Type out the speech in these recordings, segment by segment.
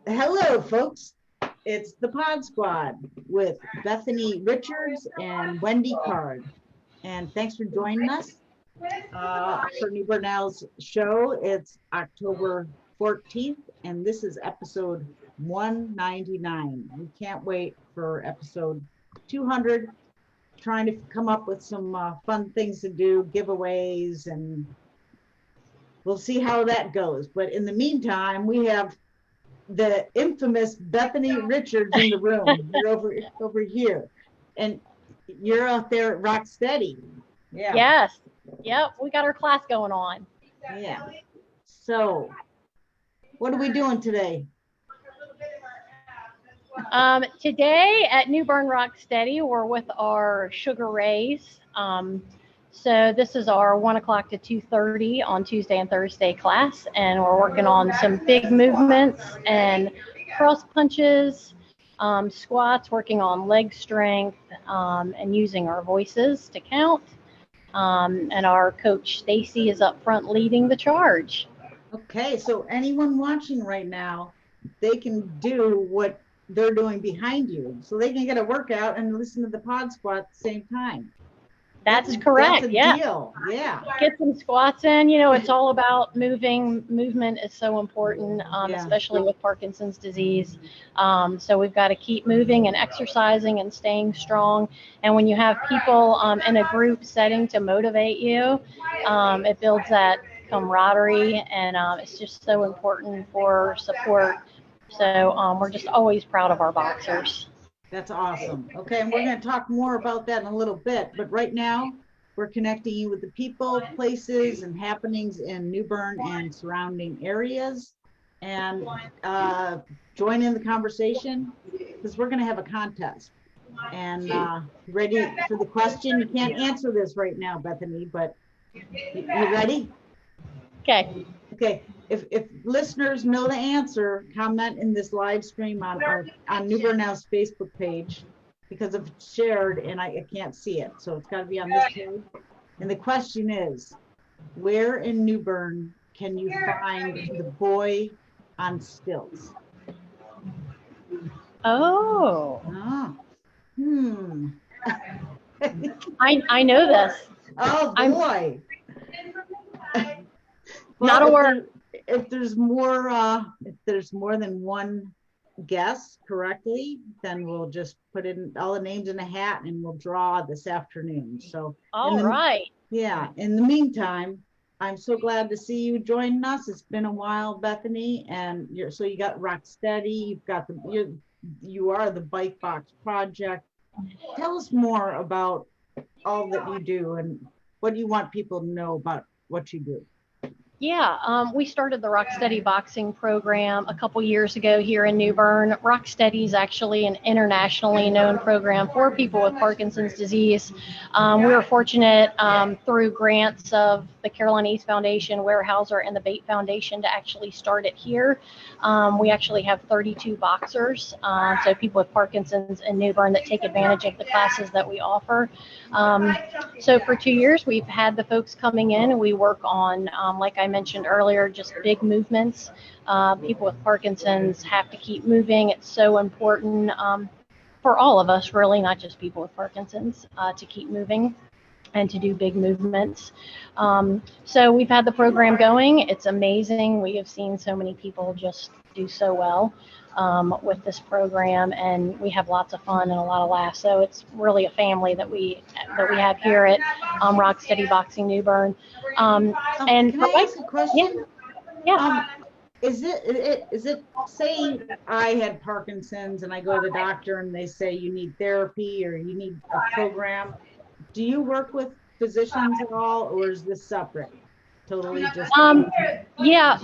Hello, folks. It's the Podsquad with Bethany Richards and Wendy Card. And thanks for joining us for New Bernal's show. It's October 14th, and this is episode 199. We can't wait for episode 200. Trying to come up with some fun things to do, giveaways, and we'll see how that goes. But in the meantime, we have the infamous Bethany Richards in the room. You're over here, and you're out there at Rocksteady. Yeah. Yes. Yep. We got our class going on. Yeah. So, what are we doing today? Today at New Bern Rocksteady, we're with our Sugar Rays. So this is our 1 o'clock to 2:30 on Tuesday and Thursday class, and we're working on some big movements and cross punches, squats, working on leg strength, and using our voices to count. And our coach Stacy is up front leading the charge. Okay, so anyone watching right now, they can do what they're doing behind you, so they can get a workout and listen to the Podsquad at the same time. That's correct. That's a yeah. deal. Yeah. Get some squats in. You know, it's all about moving. Movement is so important, especially with Parkinson's disease. So we've got to keep moving and exercising and staying strong. And when you have people in a group setting to motivate you, it builds that camaraderie, and it's just so important for support. So we're just always proud of our boxers. That's awesome. Okay, and we're going to talk more about that in a little bit, but right now we're connecting you with the people, places, and happenings in New Bern and surrounding areas, and join in the conversation because we're going to have a contest. And ready for the question? You can't answer this right now, Bethany, but you ready? Okay. Okay. If listeners know the answer, comment in this live stream on New Bernal's Facebook page, because if it's shared and I can't see it, so it's got to be on this page. And the question is, where in New Bern can you find the boy on stilts? Oh. I know this. Oh boy. Not a word. If there's more than one guess correctly, then we'll just put in all the names in a hat and we'll draw this afternoon. So all right. Yeah. In the meantime, I'm so glad to see you joining us. It's been a while, Bethany, and you got Rocksteady. You've got you are the Bike Box Project. Tell us more about all that you do and what do you want people to know about what you do. Yeah, we started the Rocksteady boxing program a couple years ago here in New Bern. Rocksteady is actually an internationally known program for people with Parkinson's disease. We were fortunate through grants of the Carolina East Foundation, Weyerhaeuser, and the Bate Foundation to actually start it here. We actually have 32 boxers, so people with Parkinson's in New Bern that take advantage of the classes that we offer. So for 2 years, we've had the folks coming in and we work on, like I mentioned earlier, just big movements. People with Parkinson's have to keep moving. It's so important for all of us, really, not just people with Parkinson's, to keep moving and to do big movements. So we've had the program going. It's amazing. We have seen so many people just do so well with this program, and we have lots of fun and a lot of laughs. So it's really a family that we have here at Rocksteady Boxing New Bern. And can I ask a question? Yeah. Is it say I had Parkinson's and I go to the doctor and they say you need therapy or you need a program? Do you work with physicians at all, or is this separate? Totally just yeah,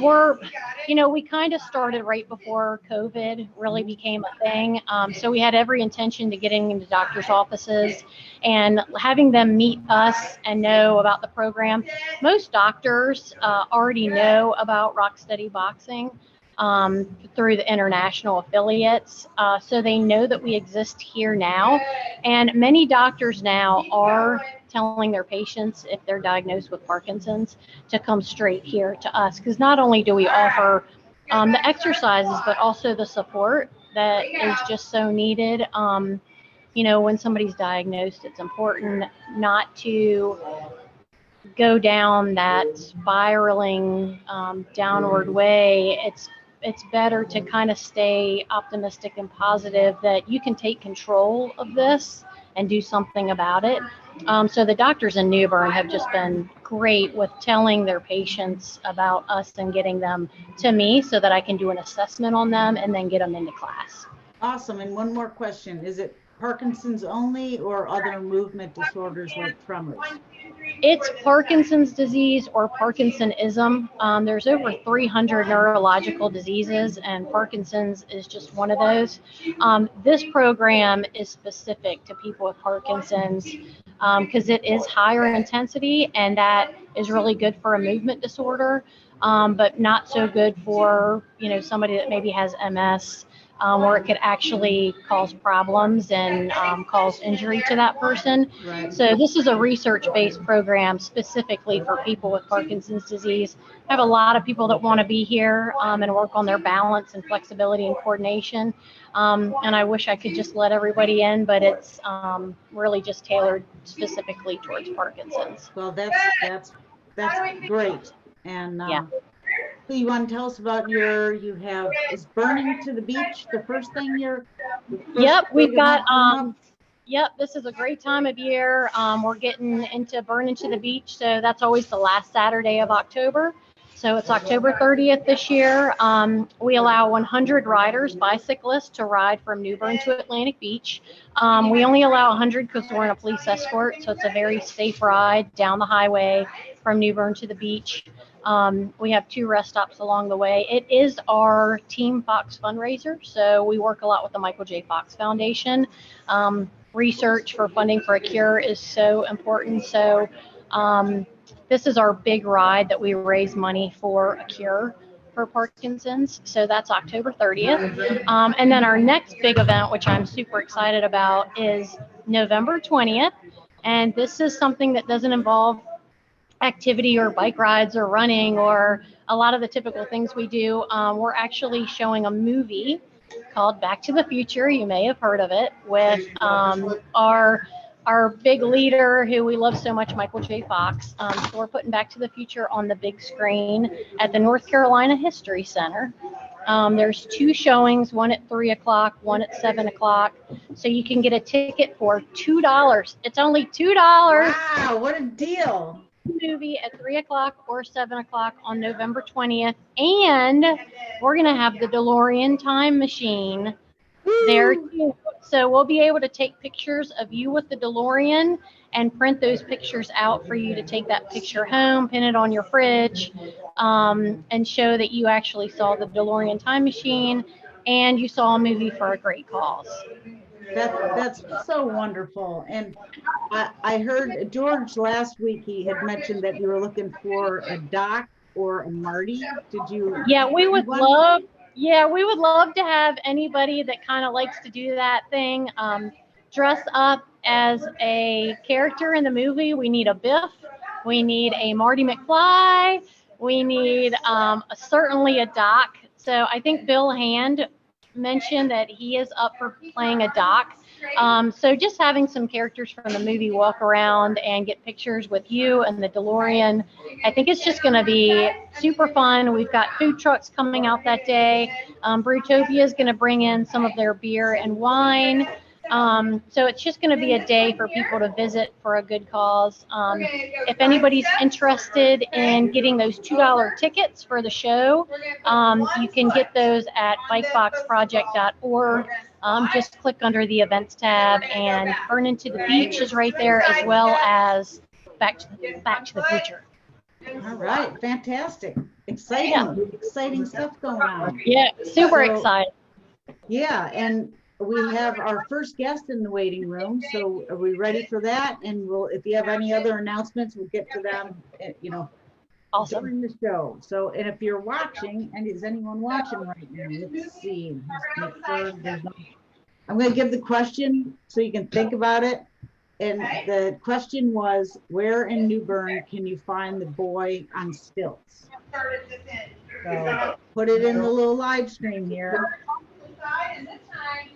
we kind of started right before COVID really became a thing. So we had every intention to getting into doctors' offices and having them meet us and know about the program. Most doctors already know about Rocksteady Boxing. through the international affiliates. So they know that we exist here now. And many doctors now are telling their patients, if they're diagnosed with Parkinson's, to come straight here to us. Because not only do we offer the exercises, but also the support that is just so needed. When somebody's diagnosed, it's important not to go down that spiraling downward way. It's better to kind of stay optimistic and positive that you can take control of this and do something about it. So the doctors in New Bern have just been great with telling their patients about us and getting them to me so that I can do an assessment on them and then get them into class. Awesome. And one more question. Is it Parkinson's only or other movement disorders like tremors? It's Parkinson's disease or Parkinsonism. There's over 300 neurological diseases, and Parkinson's is just one of those. This program is specific to people with Parkinson's because it is higher intensity, and that is really good for a movement disorder, but not so good for somebody that maybe has MS. Where it could actually cause problems and cause injury to that person. Right. So this is a research-based program specifically for people with Parkinson's disease. I have a lot of people that want to be here and work on their balance and flexibility and coordination. And I wish I could just let everybody in, but it's really just tailored specifically towards Parkinson's. Well, that's great. And yeah. So you want to tell us about is Burning to the Beach the first thing Yep, we've got, this is a great time of year. We're getting into Burning to the Beach, so that's always the last Saturday of October. So it's October 30th this year. We allow 100 riders, bicyclists, to ride from New Bern to Atlantic Beach. We only allow 100 because we're in a police escort, so it's a very safe ride down the highway from New Bern to the beach. We have 2 rest stops along the way. It is our Team Fox fundraiser, so we work a lot with the Michael J. Fox Foundation. Research for funding for a cure is so important. So this is our big ride that we raise money for a cure for Parkinson's. So that's October 30th. And then our next big event, which I'm super excited about, is November 20th. And this is something that doesn't involve activity or bike rides or running or a lot of the typical things we do. We're actually showing a movie called Back to the Future. You may have heard of it, with our big leader who we love so much, Michael J. Fox. So we're putting Back to the Future on the big screen at the North Carolina History Center. There's 2 showings, one at 3 o'clock, one at 7 o'clock. So you can get a ticket for $2. It's only $2. Wow, what a deal. Movie at 3 o'clock or 7 o'clock on November 20th. And we're going to have the DeLorean time machine there too. So we'll be able to take pictures of you with the DeLorean and print those pictures out for you to take that picture home, pin it on your fridge, and show that you actually saw the DeLorean time machine and you saw a movie for a great cause. That's so wonderful. And I heard George last week, he had mentioned that you were looking for a Doc or a Marty. Did you? Yeah, we would love to have anybody that kind of likes to do that thing. Dress up as a character in the movie. We need a Biff. We need a Marty McFly. We need certainly a Doc. So I think Bill Hand mentioned that he is up for playing a Doc. So just having some characters from the movie walk around and get pictures with you and the DeLorean, I think it's just going to be super fun. We've got food trucks coming out that day. Brewtopia is going to bring in some of their beer and wine. So it's just going to be a day for people to visit for a good cause. If anybody's interested in getting those $2 tickets for the show, you can get those at bikeboxproject.org. Just click under the events tab, and Burning to the Beach is right there, as well as Back to the Future. All right, fantastic. Exciting stuff going on. Yeah, super excited. Yeah, and we have our first guest in the waiting room, so are we ready for that? And if you have any other announcements, we'll get to them, Awesome. during the show. So, and if you're watching, and is anyone watching right now? Let's see. Let's make sure there's no. I'm going to give the question so you can think about it. And the question was, where in New Bern can you find the boy on stilts? So put it in the little live stream here. And this time,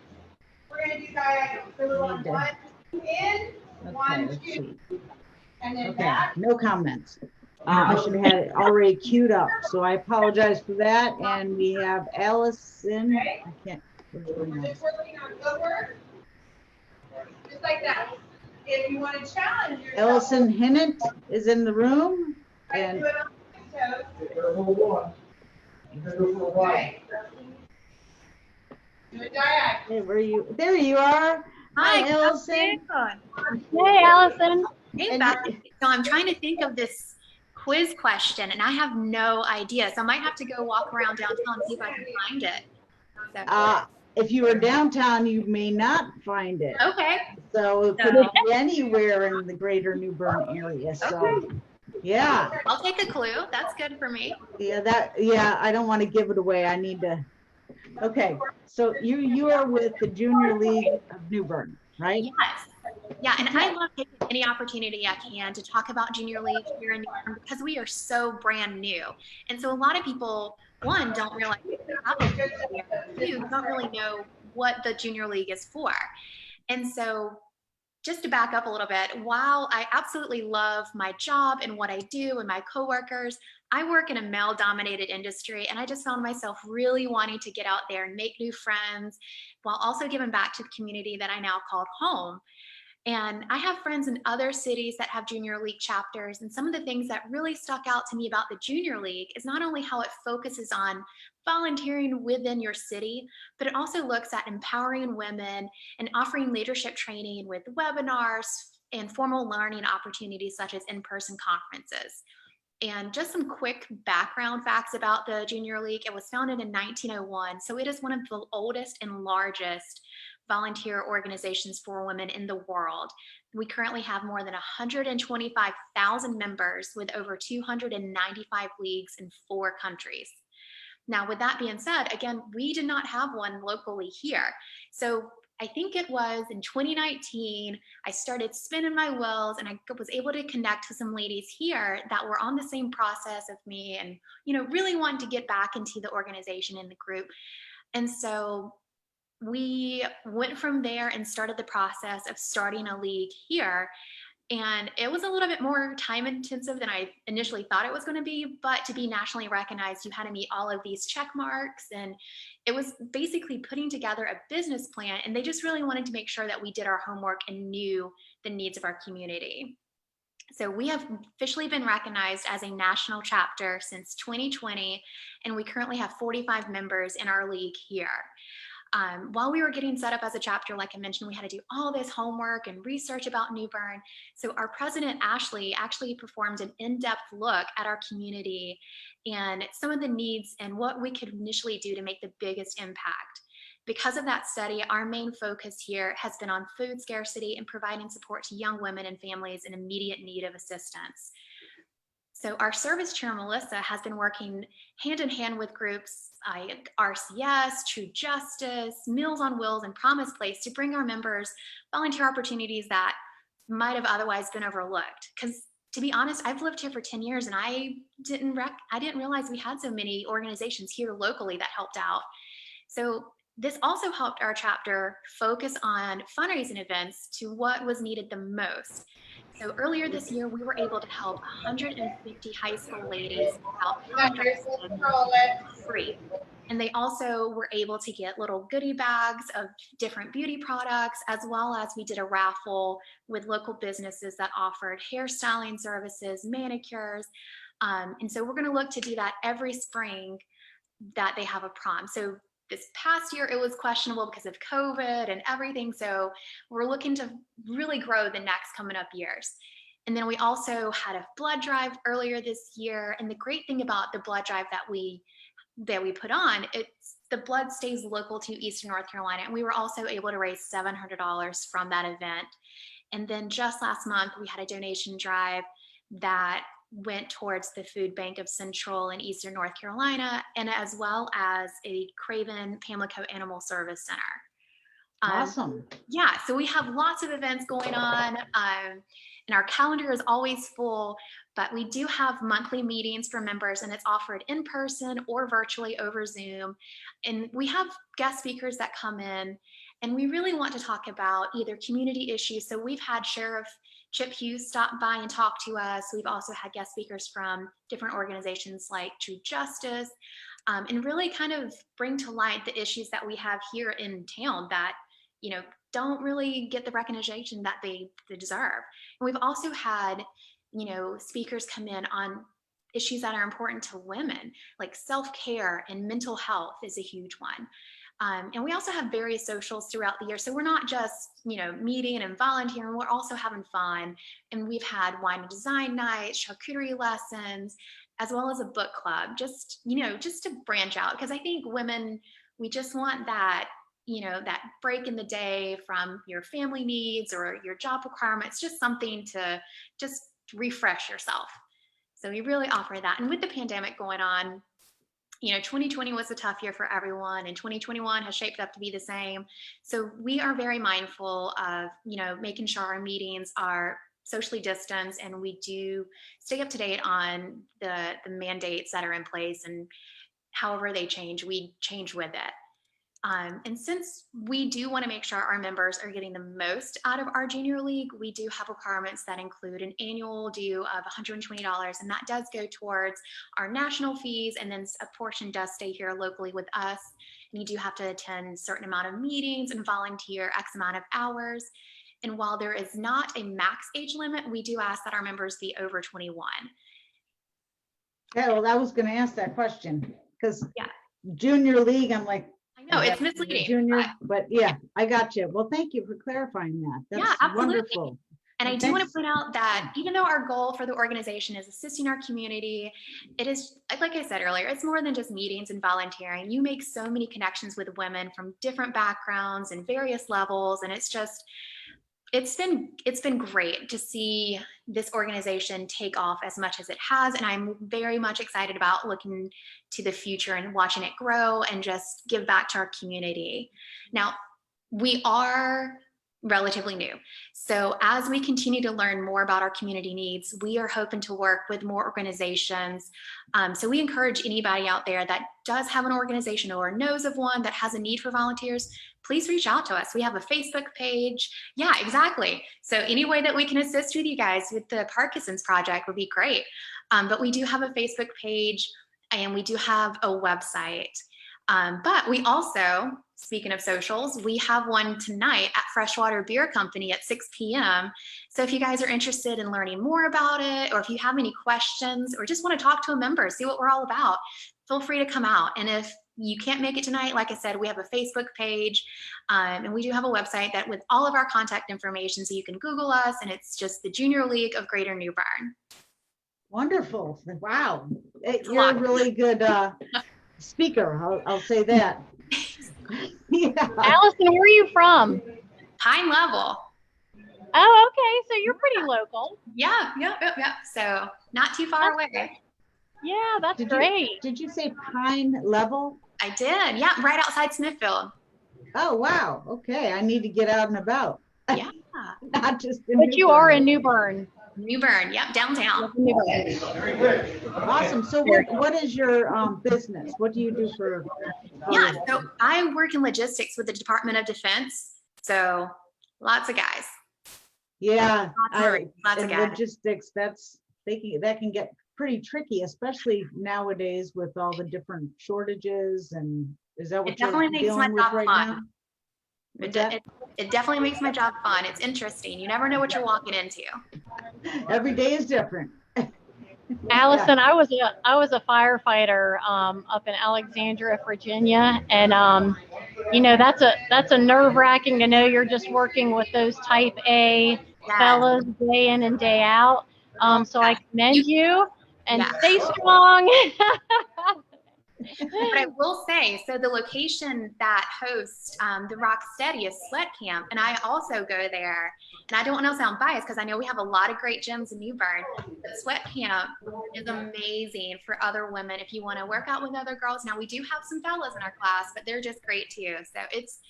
we're going to do diagonal. So we're on one in, one, two. And then back. No comments. I should have had it already queued up, so I apologize for that. And we have Allison. I can't. Just working on footwork. Just like that. If you want to challenge yourself. Allison Hinnant is in the room. And do it diagonal. hey, where are you? There you are. Hi, Allison. Hey, Allison. Hey, Beth. So I'm trying to think of this quiz question, and I have no idea. So I might have to go walk around downtown and see if I can find it. So, If you were downtown, you may not find it. okay. So it could be anywhere in the greater New Bern area. So, yeah. I'll take a clue. That's good for me. Yeah, I don't want to give it away. I need to. Okay, so you are with the Junior League of New Bern, right? Yes. Yeah, and I love taking any opportunity I can to talk about Junior League here in New Bern because we are so brand new. And so a lot of people, one, don't realize two, don't really know what the Junior League is for. And so just to back up a little bit, while I absolutely love my job and what I do and my coworkers, I work in a male-dominated industry, and I just found myself really wanting to get out there and make new friends while also giving back to the community that I now call home. And I have friends in other cities that have Junior League chapters, and some of the things that really stuck out to me about the Junior League is not only how it focuses on volunteering within your city, but it also looks at empowering women and offering leadership training with webinars and formal learning opportunities such as in-person conferences. And just some quick background facts about the Junior League. It was founded in 1901, so it is one of the oldest and largest volunteer organizations for women in the world. We currently have more than 125,000 members with over 295 leagues in 4 countries. Now, with that being said, again, we did not have one locally here. So I think it was in 2019, I started spinning my wheels and I was able to connect with some ladies here that were on the same process of me and, really wanted to get back into the organization and the group. And so we went from there and started the process of starting a league here. And it was a little bit more time intensive than I initially thought it was going to be, but to be nationally recognized, you had to meet all of these check marks. And it was basically putting together a business plan. And they just really wanted to make sure that we did our homework and knew the needs of our community. So we have officially been recognized as a national chapter since 2020, and we currently have 45 members in our league here. While we were getting set up as a chapter, like I mentioned, we had to do all this homework and research about New Bern. So our president, Ashley, actually performed an in-depth look at our community and some of the needs and what we could initially do to make the biggest impact. Because of that study, our main focus here has been on food scarcity and providing support to young women and families in immediate need of assistance. So our service chair, Melissa, has been working hand in hand with groups like RCS, True Justice, Meals on Wheels, and Promise Place to bring our members volunteer opportunities that might have otherwise been overlooked. Because to be honest, I've lived here for 10 years and I didn't realize we had so many organizations here locally that helped out. So this also helped our chapter focus on fundraising events to what was needed the most. So earlier this year, we were able to help 150 high school ladies out free. And they also were able to get little goodie bags of different beauty products, as well as we did a raffle with local businesses that offered hairstyling services, manicures. And so we're going to look to do that every spring that they have a prom. So this past year, it was questionable because of COVID and everything. So we're looking to really grow the next coming up years. And then we also had a blood drive earlier this year. And the great thing about the blood drive that we put on, it's the blood stays local to Eastern North Carolina. And we were also able to raise $700 from that event. And then just last month, we had a donation drive that went towards the food bank of Central and Eastern North Carolina, and as well as a Craven Pamlico Animal Service Center. Awesome. Yeah, so we have lots of events going on, and our calendar is always full, but we do have monthly meetings for members, and it's offered in person or virtually over Zoom. And we have guest speakers that come in, and we really want to talk about either community issues. So we've had Sheriff Chip Hughes stop by and talk to us. We've also had guest speakers from different organizations like True Justice, and really kind of bring to light the issues that we have here in town that, you know, don't really get the recognition that they deserve. And we've also had, you know, speakers come in on issues that are important to women, like self-care and mental health is a huge one. And we also have various socials throughout the year. So we're not just, you know, meeting and volunteering, we're also having fun. And we've had wine and design nights, charcuterie lessons, as well as a book club, just, you know, just to branch out. Because I think women, we just want that, you know, that break in the day from your family needs or your job requirements, just something to just refresh yourself. So we really offer that. And with the pandemic going on, you know, 2020 was a tough year for everyone, and 2021 has shaped up to be the same. So we are very mindful of, you know, making sure our meetings are socially distanced, and we do stay up to date on the mandates that are in place, and however they change, we change with it. And since we do want to make sure our members are getting the most out of our junior league, we do have requirements that include an annual due of $120, and that does go towards our national fees, and then a portion does stay here locally with us. And you do have to attend a certain amount of meetings and volunteer X amount of hours. And while there is not a max age limit, we do ask that our members be over 21. Yeah, well, I was going to ask that question because Yeah. junior league, I'm like, No, it's misleading. Junior, but yeah, I got you. Well, thank you for clarifying that. That's absolutely. Wonderful. And I do want to point out that even though our goal for the organization is assisting our community, it is, like I said earlier, it's more than just meetings and volunteering. You make so many connections with women from different backgrounds and various levels. And it's just, it's been great to see this organization take off as much as it has. And I'm very much excited about looking to the future and watching it grow and just give back to our community. Now, we are relatively new. So as we continue to learn more about our community needs, we are hoping to work with more organizations. So we encourage anybody out there that does have an organization or knows of one that has a need for volunteers, please reach out to us. We have a Facebook page. Yeah, exactly. So any way that we can assist with you guys with the Parkinson's Project would be great. But we do have a Facebook page and we do have a website. But we also, speaking of socials, we have one tonight at Freshwater Beer Company at 6 p.m. So if you guys are interested in learning more about it, or if you have any questions, or just want to talk to a member, see what we're all about, feel free to come out. And if you can't make it tonight, like I said, we have a Facebook page, and we do have a website that with all of our contact information, so you can Google us, and it's just the Junior League of Greater New Bern. Wonderful. Wow. You're a really good speaker. I'll say that. Yeah. Allison, where are you from? Pine Level. Oh, okay. So you're pretty local. Yeah. So not too far away. Yeah, that's great. Did you say Pine Level? I did. Yeah, right outside Smithfield. Oh, wow. Okay. I need to get out and about. Yeah. Not just in But you are in New Bern. New Bern, yep, downtown. Awesome. So what is your business? What do you do for? Yeah, so I work in logistics with the Department of Defense. So lots of guys. Yeah, lots of guys. Logistics, that can get pretty tricky, especially nowadays with all the different shortages. And is that what you're dealing with right now? It definitely makes my job fun. It's interesting. You never know what you're walking into. Every day is different. Allison, yeah. I was a firefighter up in Alexandria, Virginia, and you know that's a nerve-wracking to know you're just working with those type A fellas day in and day out. So I commend you and stay strong. But I will say, so the location that hosts the Rock Steady is Sweat Camp, and I also go there. And I don't want to sound biased because I know we have a lot of great gyms in New Bern, but Sweat Camp is amazing for other women if you want to work out with other girls. Now we do have some fellas in our class, but they're just great too. So it's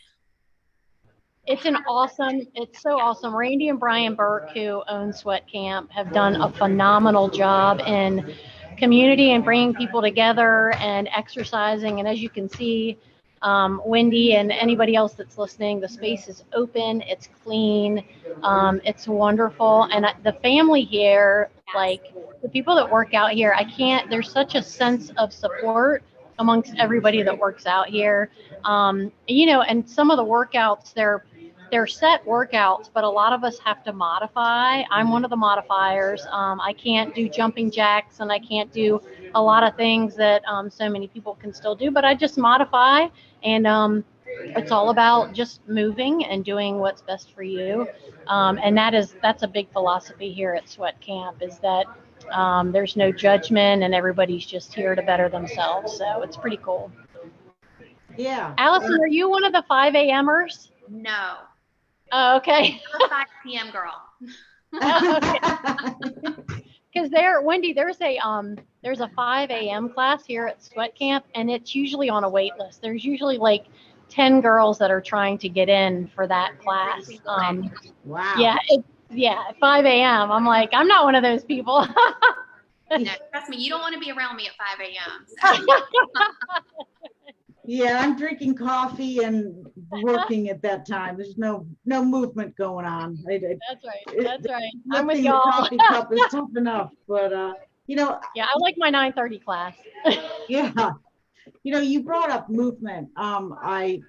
so awesome. Randy and Brian Burke, who own Sweat Camp, have done a phenomenal job in community and bringing people together and exercising. And as you can see, Wendy and anybody else that's listening, the space is open, it's clean, it's wonderful. And the family here, like the people that work out here, there's such a sense of support amongst everybody that works out here. And some of the workouts, they're set workouts, but a lot of us have to modify. I'm one of the modifiers. I can't do jumping jacks and I can't do a lot of things that so many people can still do, but I just modify. And it's all about just moving and doing what's best for you. And that's a big philosophy here at Sweat Camp, is that there's no judgment and everybody's just here to better themselves. So it's pretty cool. Yeah. Allison, are you one of the 5 a.m.ers? no. Oh, okay. I'm a 5 p.m. girl. Because Wendy, there's a 5 a.m. class here at Sweat Camp, and it's usually on a wait list. There's usually like 10 girls that are trying to get in for that class. Wow. Yeah, 5 a.m. I'm like, I'm not one of those people. No, trust me, you don't want to be around me at 5 a.m. So. Yeah, I'm drinking coffee and working at that time. There's no movement going on. That's right. I'm with Lifting the y'all. coffee cup is tough enough, but Yeah, I like my 9:30 class. yeah, you brought up movement. I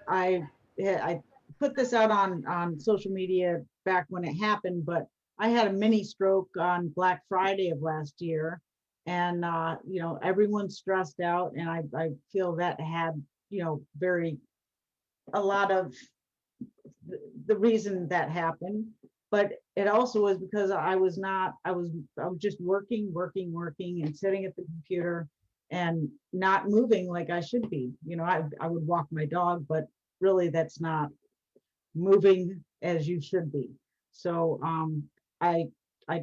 put this out on social media back when it happened, but I had a mini stroke on Black Friday of last year, and everyone's stressed out, and I feel that had a lot of the reason that happened, but it also was because I was just working and sitting at the computer and not moving like I should be. I would walk my dog, but really that's not moving as you should be. So I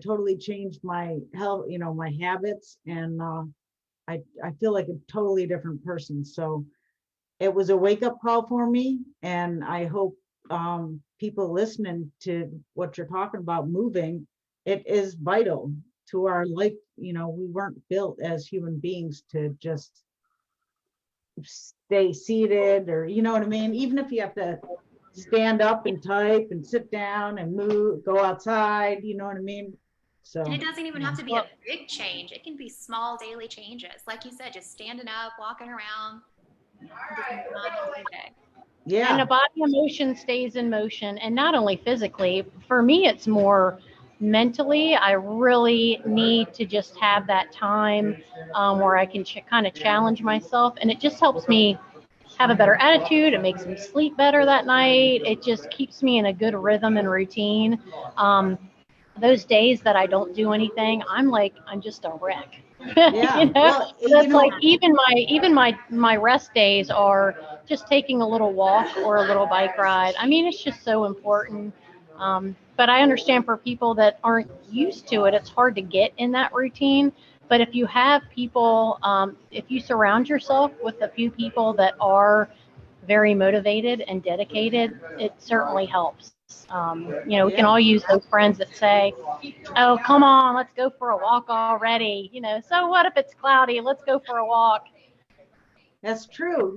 totally changed my health, my habits, and I feel like a totally different person. So it was a wake-up call for me, and I hope people listening to what you're talking about, moving, it is vital to our life. We weren't built as human beings to just stay seated, or you know what I mean? Even if you have to stand up and type and sit down and move, go outside, you know what I mean? So, and it doesn't even have to be a big change. It can be small daily changes. Like you said, just standing up, walking around. Yeah. And the body of motion stays in motion, and not only physically. For me, it's more mentally. I really need to just have that time where I can kind of challenge myself, and it just helps me have a better attitude. It makes me sleep better that night. It just keeps me in a good rhythm and routine. Those days that I don't do anything, I'm just a wreck. Yeah. Well, that's like even my rest days are just taking a little walk or a little bike ride. I mean, it's just so important. But I understand for people that aren't used to it, it's hard to get in that routine. But if you have people, if you surround yourself with a few people that are very motivated and dedicated, it certainly helps. We can all use those friends that say, oh, come on, let's go for a walk already. So what if it's cloudy? Let's go for a walk. That's true.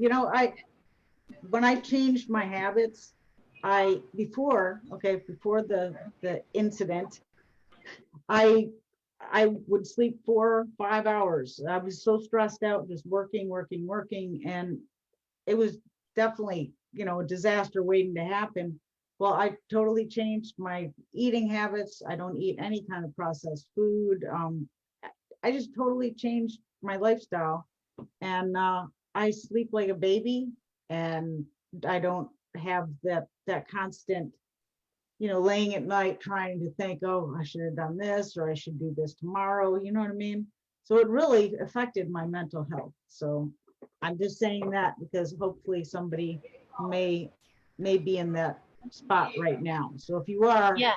When I changed my habits, before the incident, I would sleep 4 or 5 hours. I was so stressed out, just working, and it was definitely, a disaster waiting to happen. Well, I totally changed my eating habits. I don't eat any kind of processed food. I just totally changed my lifestyle, and I sleep like a baby, and I don't have that constant, laying at night trying to think, oh, I should have done this, or I should do this tomorrow. You know what I mean? So it really affected my mental health. So I'm just saying that because hopefully somebody may be in that spot right now. So if you are, Yeah.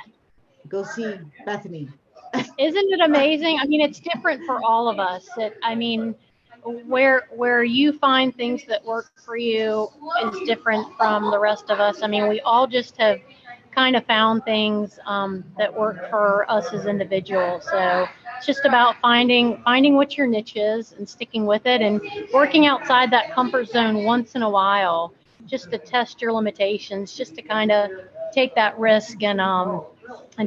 go see Bethany. Isn't it amazing? I mean, it's different for all of us. I mean, where you find things that work for you is different from the rest of us. I mean, we all just have kind of found things that work for us as individuals. So it's just about finding what your niche is and sticking with it, and working outside that comfort zone once in a while, just to test your limitations, just to kind of take that risk and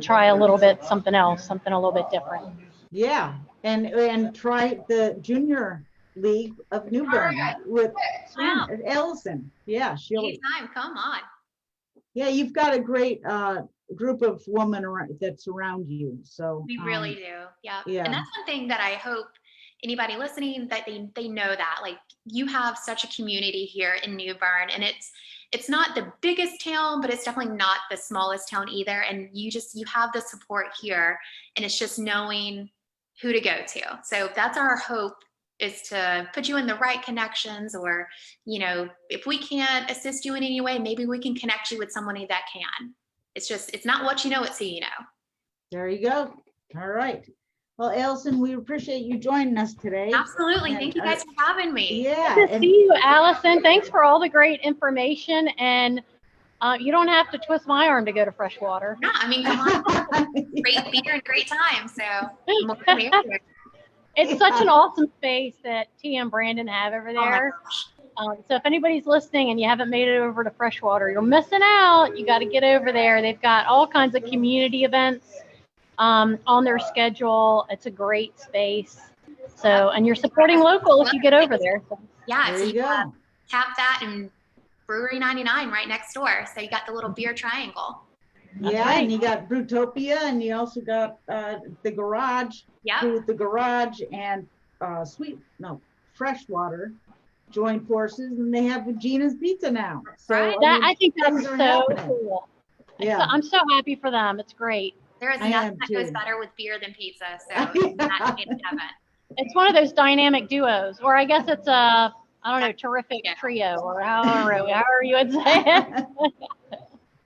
try a little bit something else, something a little bit different. Yeah, and try the junior league of New Bern with Allison. Yeah, Anytime, come on. Yeah, you've got a great group of women that surround you. So we really do. Yeah. Yeah. And that's one thing that I hope anybody listening, that they know that, like, you have such a community here in New Bern, and it's not the biggest town, but it's definitely not the smallest town either. And you have the support here, and it's just knowing who to go to. So that's our hope, is to put you in the right connections, or, if we can't assist you in any way, maybe we can connect you with somebody that can. It's not what you know, it's who you know. There you go. All right. Well, Allison, we appreciate you joining us today. Absolutely. And thank you guys for having me. Yeah. Good to see you, Allison. Thanks for all the great information. And you don't have to twist my arm to go to freshwater. No, I mean, come on. Great beer and great time. So it's such an awesome space that Tia and Brandon have over there. So if anybody's listening and you haven't made it over to freshwater, you're missing out. You got to get over there. They've got all kinds of community events on their schedule. It's a great space. So, and you're supporting local if you get over there. So. Yeah, there so you go. Tap that and Brewery 99 right next door. So you got the little beer triangle. Yeah, right. And you got Brewtopia, and you also got the garage. Yeah. With the garage and freshwater joined forces, and they have Regina's Pizza now. So right. I think that's so cool. Yeah, I'm so happy for them. It's great. There is nothing that goes better with beer than pizza. So that's in heaven. It's one of those dynamic duos, or I guess it's a, I don't know, terrific trio, or however you would say it.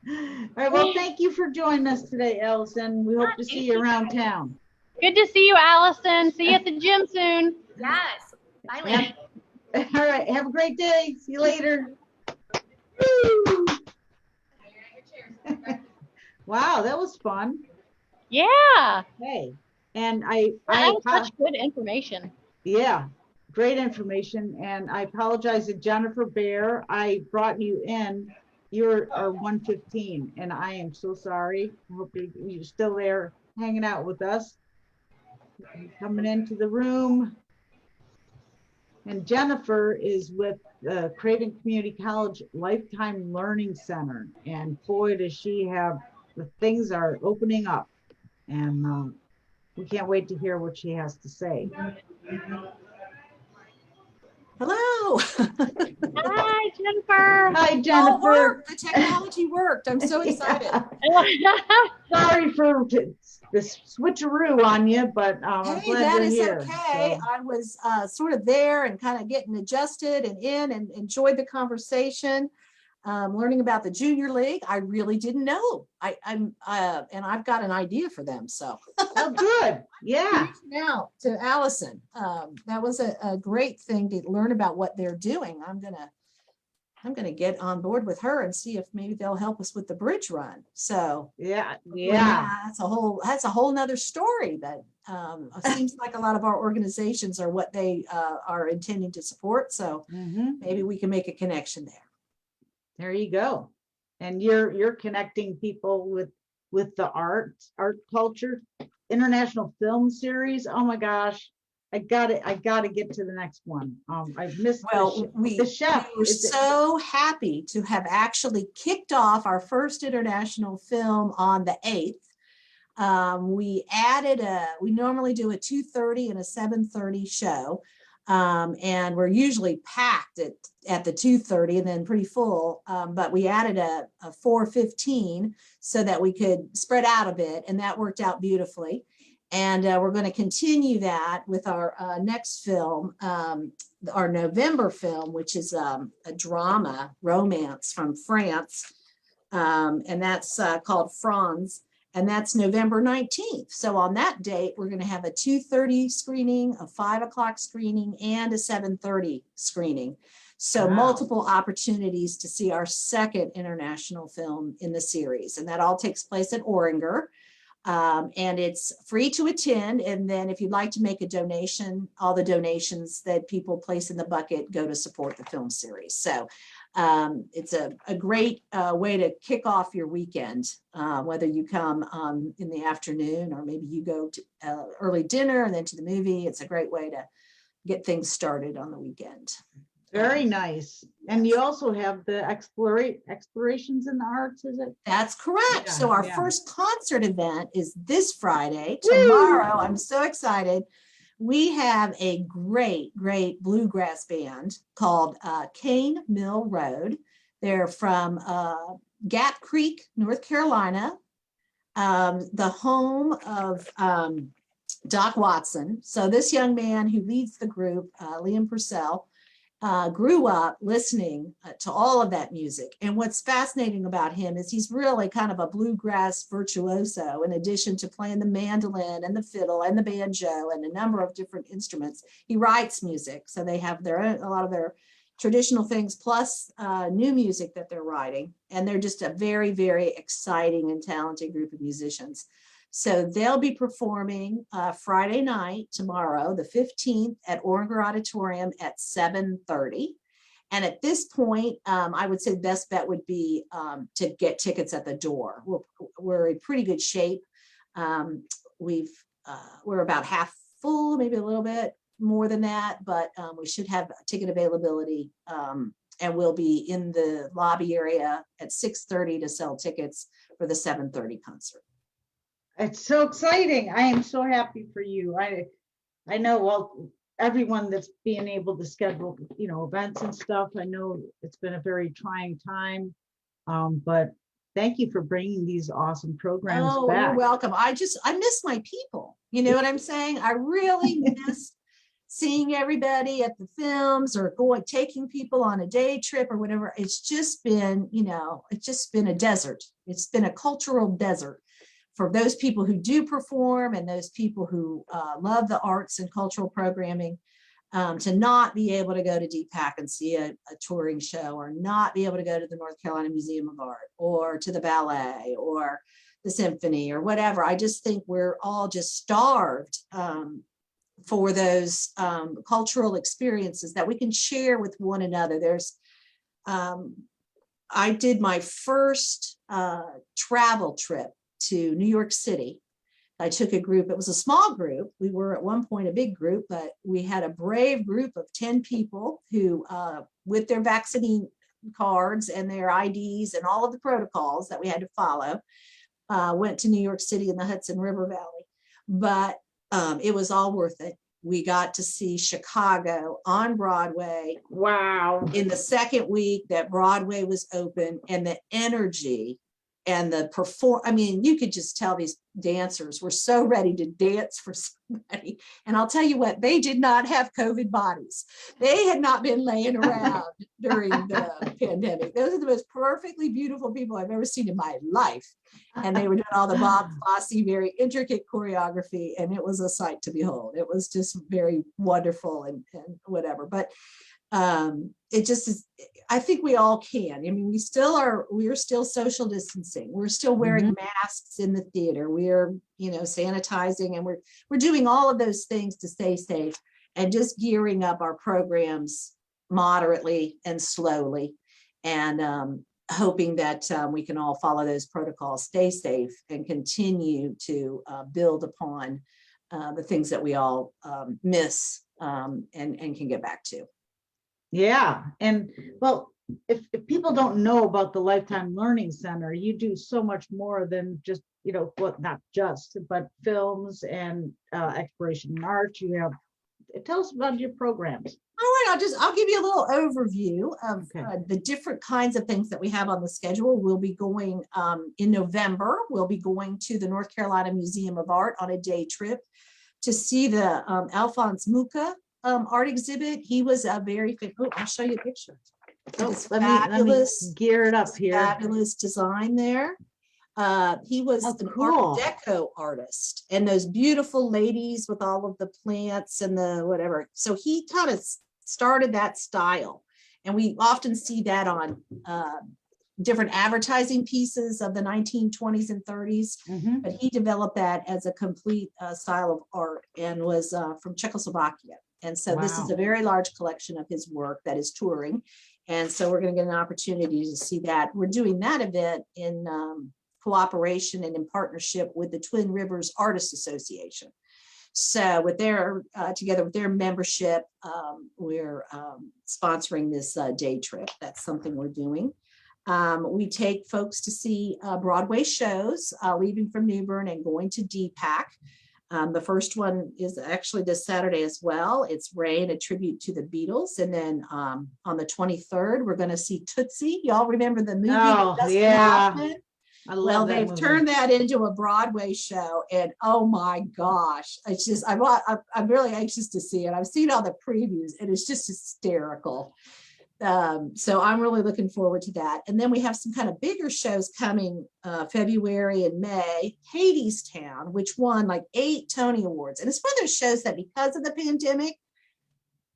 All right. Well, thank you for joining us today, Allison. We hope to see you around town. Good to see you, Allison. See you at the gym soon. Yes. Bye, lady. All right. Have a great day. See you later. Wow, that was fun. Yeah. Hey, and that was such good information. Yeah, great information. And I apologize to Jennifer Baer. I brought you in. You're 115, and I am so sorry. I hope you're still there hanging out with us. Coming into the room. And Jennifer is with the Craven Community College Lifetime Learning Center. And boy, does she have, the things are opening up. And we can't wait to hear what she has to say. Hello. Hi, Jennifer. Hi, Jennifer. The technology worked. I'm so excited. Sorry for the switcheroo on you, but I'm glad that you're is here. okay. So. I was sort of there and kind of getting adjusted and enjoyed the conversation. Learning about the Junior League, I really didn't know. And I've got an idea for them. So, oh, good, yeah. Now to Allison, that was a great thing to learn about what they're doing. I'm gonna get on board with her and see if maybe they'll help us with the bridge run. So, yeah, that's a whole nother story. That seems like a lot of our organizations are what they are intending to support. So maybe we can make a connection there. There you go. And you're connecting people with the art culture, international film series. Oh my gosh. I gotta get to the next one. I've missed the chef. We were so happy to have actually kicked off our first international film on the 8th. We normally do a 2:30 and a 7:30 show. And we're usually packed at the 2:30 and then pretty full. But we added a 4:15 so that we could spread out a bit, and that worked out beautifully. And we're going to continue that with our next film, our November film, which is a drama romance from France. And that's called Franz. And that's November 19th. So on that date, we're going to have a 2:30 screening, a 5 o'clock screening, and a 7:30 screening. So multiple opportunities to see our second international film in the series. And that all takes place at Oringer. And it's free to attend. And then if you'd like to make a donation, all the donations that people place in the bucket go to support the film series. So it's a great way to kick off your weekend, whether you come in the afternoon or maybe you go to early dinner and then to the movie. It's a great way to get things started on the weekend. Very nice. And you also have the explorations in the arts, is it? That's correct. Yeah, so our yeah. first concert event is this Friday. Tomorrow, I'm so excited. We have a great bluegrass band called Cane Mill Road. They're from Gap Creek, North Carolina, the home of Doc Watson. So this young man who leads the group, Liam Purcell, grew up listening to all of that music. And what's fascinating about him is he's really kind of a bluegrass virtuoso, in addition to playing the mandolin and the fiddle and the banjo and a number of different instruments. He writes music. So they have their own, a lot of their traditional things, plus new music that they're writing. And they're just a very, very exciting and talented group of musicians. So they'll be performing Friday night, tomorrow, the 15th, at Oringer Auditorium at 7:30. And at this point, I would say the best bet would be to get tickets at the door. We're in pretty good shape. We're about half full, maybe a little bit more than that, but we should have ticket availability. And we'll be in the lobby area at 6:30 to sell tickets for the 7:30 concert. It's so exciting. I am so happy for you. I know, well, everyone that's being able to schedule, events and stuff. I know it's been a very trying time, but thank you for bringing these awesome programs back. You're welcome. I miss my people. You know what I'm saying? I really miss seeing everybody at the films or taking people on a day trip or whatever. It's just been, a desert. It's been a cultural desert for those people who do perform and those people who love the arts and cultural programming, to not be able to go to DPAC and see a touring show, or not be able to go to the North Carolina Museum of Art or to the ballet or the symphony or whatever. I just think we're all just starved for those cultural experiences that we can share with one another. I did my first travel trip to New York City. I took a group. It was a small group. We were at one point a big group, but we had a brave group of 10 people who, with their vaccine cards and their IDs and all of the protocols that we had to follow, went to New York City in the Hudson River Valley. But it was all worth it. We got to see Chicago on Broadway. Wow. In the second week that Broadway was open, and the energy and you could just tell these dancers were so ready to dance for somebody. And I'll tell you what, they did not have COVID bodies. They had not been laying around during the pandemic. Those are the most perfectly beautiful people I've ever seen in my life. And they were doing all the Bob Fosse, very intricate choreography. And it was a sight to behold. It was just very wonderful and whatever. But it just is, I think we all can. I mean, we are still social distancing. We're still wearing masks in the theater. We are, sanitizing, and we're doing all of those things to stay safe, and just gearing up our programs moderately and slowly, and hoping that we can all follow those protocols, stay safe, and continue to build upon the things that we all miss and can get back to. Yeah. And well, if people don't know about the Lifetime Learning Center, you do so much more than just, not just, but films and exploration in art. Tell us about your programs. All right. I'll give you a little overview of Okay. the different kinds of things that we have on the schedule. We'll be going in November. We'll be going to the North Carolina Museum of Art on a day trip to see the Alphonse Mucha art exhibit. He was a very famous. Oh, I'll show you a picture. Oh, It's let me gear it up here. fabulous design there. He was Oh, an cool. Art Deco artist, and those beautiful ladies with all of the plants and the whatever. So he kind of started that style, and we often see that on different advertising pieces of the 1920s and 30s. Mhm. But he developed that as a complete style of art, and was from Czechoslovakia. And so this is Wow. a very large collection of his work that is touring. And so we're going to get an opportunity to see that. We're doing that event in cooperation and in partnership with the Twin Rivers Artists Association. So with their, together with their membership, we're sponsoring this day trip. That's something we're doing. We take folks to see Broadway shows, leaving from New Bern and going to DPAC. The first one is actually this Saturday as well. It's Rain, a tribute to the Beatles. And then on the 23rd, we're going to see Tootsie. Y'all remember the movie? Oh, Dustin yeah. Hoffman? I love Well, that they've movie. turned that into a Broadway show, and oh my gosh, it's just I'm really anxious to see it. I've seen all the previews, and it's just hysterical. So I'm really looking forward to that. And then we have some kind of bigger shows coming February and May. Hadestown, which won like 8 Tony Awards, and it's one of those shows that because of the pandemic,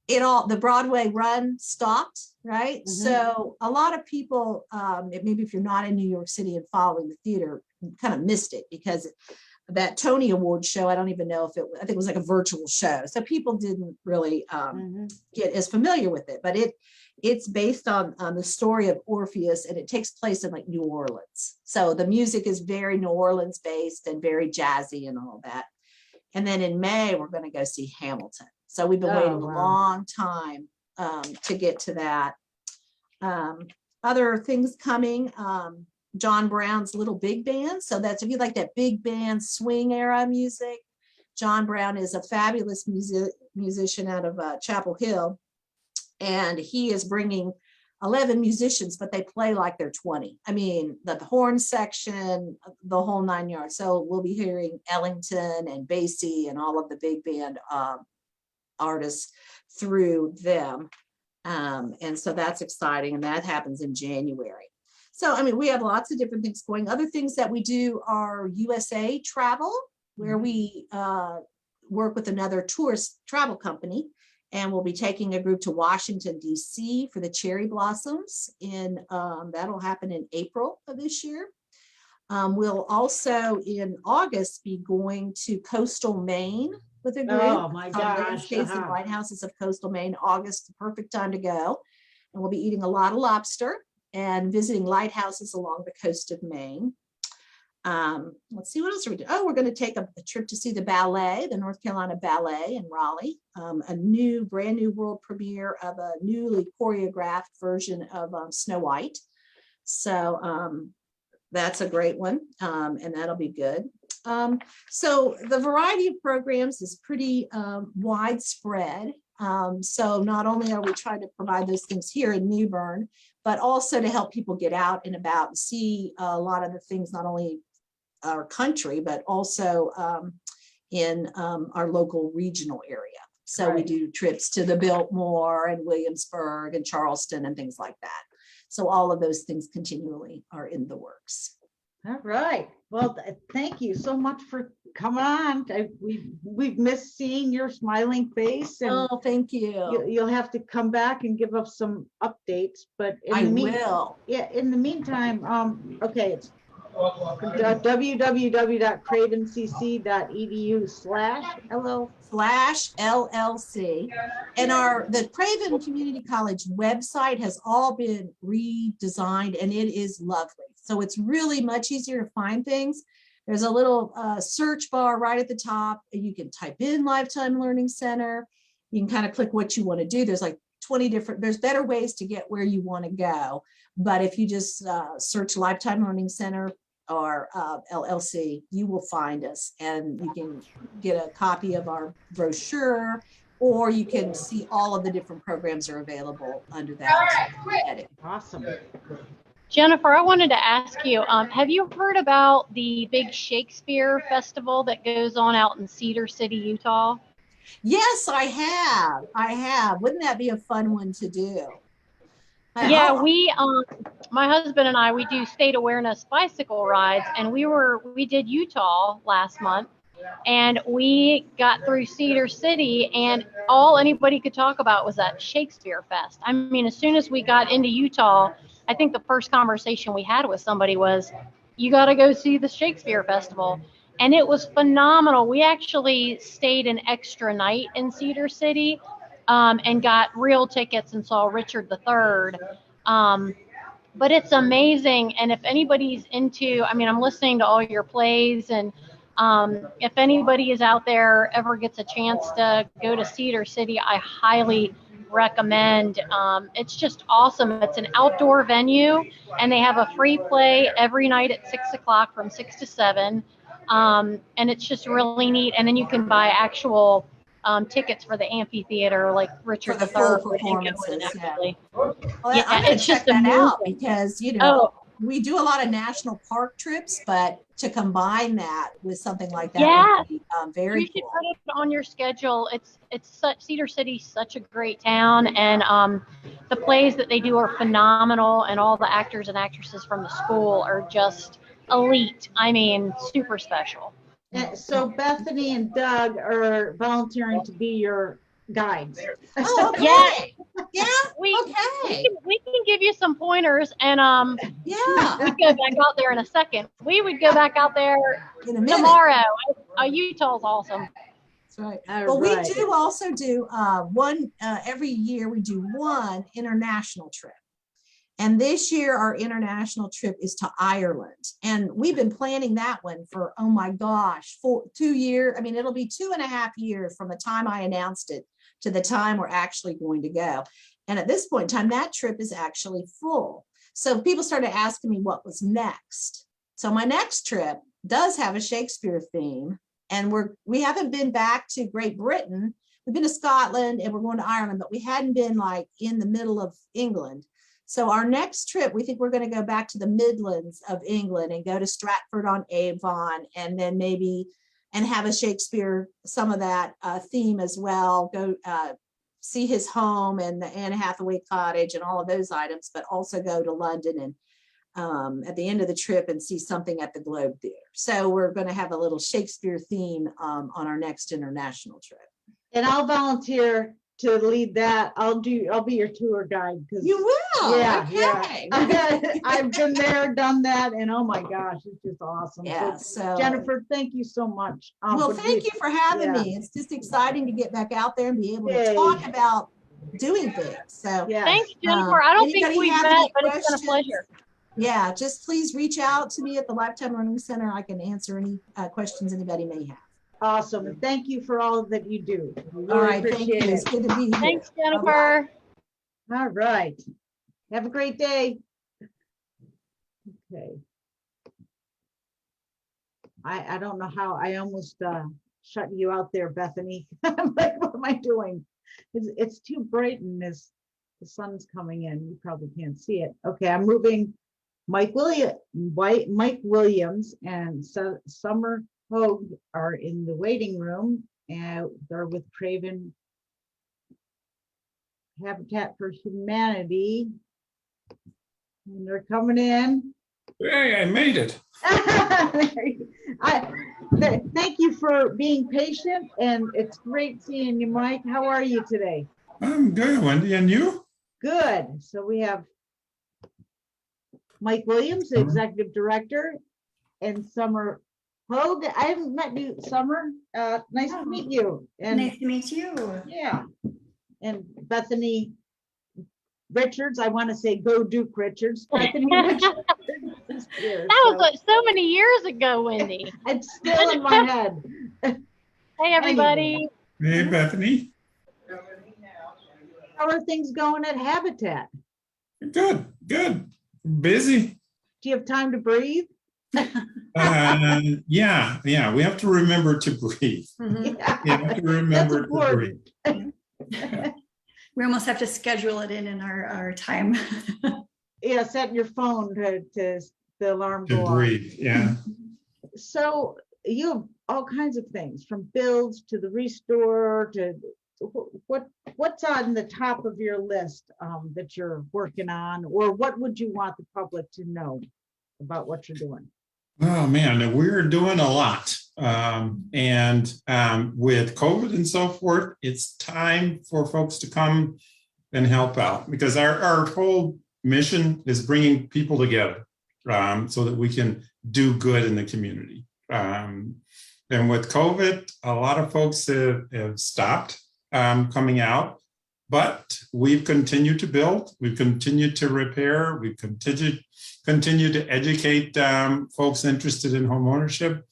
the Broadway run stopped, right? Mhm. So a lot of people, maybe if you're not in New York City and following the theater, kind of missed it because that Tony Award show, I don't even know if I think it was like a virtual show. So people didn't really get as familiar with it, but it's based on the story of Orpheus, and it takes place in like New Orleans. So the music is very New Orleans based and very jazzy and all that. And then in May, we're going to go see Hamilton. So we've been waiting a long time to get to that. Other things coming, John Brown's Little Big Band. So that's, if you like that big band swing era music, John Brown is a fabulous musician out of Chapel Hill. And he is bringing 11 musicians, but they play like they're 20. I mean, the horn section, the whole 9 yards. So we'll be hearing Ellington and Basie and all of the big band artists through them. And so that's exciting, and that happens in January. So, I mean, we have lots of different things going. Other things that we do are USA travel, where we work with another tourist travel company, and we'll be taking a group to Washington, D.C. for the cherry blossoms. That'll happen in April of this year. We'll also in August be going to coastal Maine with a group. Oh my gosh. Landscapes and lighthouses of coastal Maine. August, the perfect time to go. And we'll be eating a lot of lobster and visiting lighthouses along the coast of Maine. Let's see, what else are we doing? Oh, we're going to take a trip to see the ballet, the North Carolina Ballet in Raleigh, a brand new world premiere of a newly choreographed version of Snow White. So that's a great one, and that'll be good. So the variety of programs is pretty widespread. So not only are we trying to provide those things here in New Bern, but also to help people get out and about and see a lot of the things, not only our country, but also in our local regional area. So we do trips to the Biltmore and Williamsburg and Charleston and things like that. So all of those things continually are in the works. All right. Well, thank you so much for coming on. We've missed seeing your smiling face, and Oh, thank you. you'll have to come back and give us some updates. But I will. Yeah. In the meantime, okay, it's www.cravencc.edu/LLC. And the Craven Community College website has all been redesigned, and it is lovely. So it's really much easier to find things. There's a little search bar right at the top. You can type in Lifetime Learning Center. You can kind of click what you want to do. There's like 20 there's better ways to get where you want to go. But if you just search Lifetime Learning Center or LLC, you will find us, and you can get a copy of our brochure or you can see all of the different programs are available under that heading. Awesome. Jennifer, I wanted to ask you, have you heard about the big Shakespeare Festival that goes on out in Cedar City, Utah? Yes, I have. I have. Wouldn't that be a fun one to do? Yeah, my husband and I, we do state awareness bicycle rides, and we did Utah last month, and we got through Cedar City, and all anybody could talk about was that Shakespeare Fest. I mean, as soon as we got into Utah, I think the first conversation we had with somebody was, you got to go see the Shakespeare Festival. And it was phenomenal. We actually stayed an extra night in Cedar City and got real tickets and saw Richard III. But it's amazing. And if anybody's into, I mean, I'm listening to all your plays, and if anybody is out there ever gets a chance to go to Cedar City, I highly recommend. It's just awesome. It's an outdoor venue, and they have a free play every night at 6 o'clock from 6 to 7. And it's just really neat. And then you can buy actual tickets for the amphitheater, like Richard For the full performances. Yeah. Well, Yeah, I'm going it's to check just that out amazing. because, we do a lot of national park trips, but to combine that with something like that would be very You should cool. put it on your schedule. It's such, Cedar City's such a great town, and the plays that they do are phenomenal, and all the actors and actresses from the school are just elite. I mean, super special. So Bethany and Doug are volunteering to be your guides. Oh, okay. Yeah. Yeah. We Okay. can give you some pointers, and Yeah. we'd go back out there in a second. We would go back out there In a minute. tomorrow. Utah's awesome. That's right. All Well, right. we do also do one every year. We do one international trip. And this year, our international trip is to Ireland. And we've been planning that one for, oh my gosh, for 2 years. I mean, it'll be 2.5 years from the time I announced it to the time we're actually going to go. And at this point in time, that trip is actually full. So people started asking me what was next. So my next trip does have a Shakespeare theme. And we haven't been back to Great Britain. We've been to Scotland and we're going to Ireland, but we hadn't been like in the middle of England. So our next trip, we think we're going to go back to the Midlands of England and go to Stratford-on-Avon, and then maybe and have a Shakespeare, some of that theme as well. Go see his home and the Anne Hathaway cottage and all of those items, but also go to London and at the end of the trip and see something at the Globe Theatre. So we're going to have a little Shakespeare theme on our next international trip. And I'll volunteer to lead that. I'll be your tour guide. You will? Yeah, Okay. yeah. I've been there, done that, and oh my gosh, it's just awesome. Yeah, so Jennifer, thank you so much. Well, thank you for having me. It's just exciting to get back out there and be able to talk about doing things. So yeah. Thanks, Jennifer. I don't think anybody we've have met, any but it's been a questions? pleasure. Yeah, just please reach out to me at the Lifetime Learning Center. I can answer any questions anybody may have. Awesome. And thank you for all that you do. Really All right, thank you. appreciate It's good to be here. Thanks, Jennifer. it. All right. Have a great day. Okay. I don't know how I almost shut you out there, Bethany. I'm like, what am I doing? It's too bright and the sun's coming in. You probably can't see it. Okay, I'm moving Mike Williams and Summer Hough are in the waiting room, and they're with Craven Habitat for Humanity. And they're coming in. Hey, I made it. Thank you for being patient, and it's great seeing you, Mike. How are you today? I'm good, Wendy. And you? Good. So we have Mike Williams, the executive director, and Summer Hough. I haven't met you, Summer. Nice to meet you. And Nice to meet you. yeah. And Bethany Richards. I want to say go Duke Richards. Bethany Richards is here, That was like so many years ago, Wendy. it's still in my head. Hey, everybody. Hey, Bethany. How are things going at Habitat? Good, good. Busy. Do you have time to breathe? Yeah. We have to remember to breathe. Yeah, You have to remember to important. breathe. We almost have to schedule it in our time. Yeah, set your phone to the alarm To go off. breathe, yeah. So you have all kinds of things, from builds to the restore to what's on the top of your list that you're working on, or what would you want the public to know about what you're doing? Oh man, we're doing a lot. And with COVID and so forth, it's time for folks to come and help out, because our whole mission is bringing people together so that we can do good in the community. And with COVID, a lot of folks have stopped coming out, but we've continued to build, we've continued to repair, we've continued to educate folks interested in home ownership,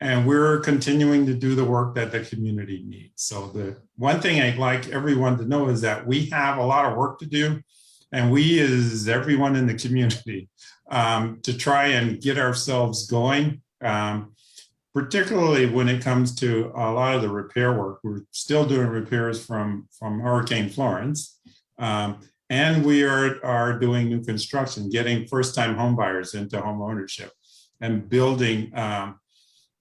and we're continuing to do the work that the community needs. So the one thing I'd like everyone to know is that we have a lot of work to do, and we is everyone in the community to try and get ourselves going, particularly when it comes to a lot of the repair work. We're still doing repairs from Hurricane Florence. And we are doing new construction, getting first-time home buyers into home ownership and building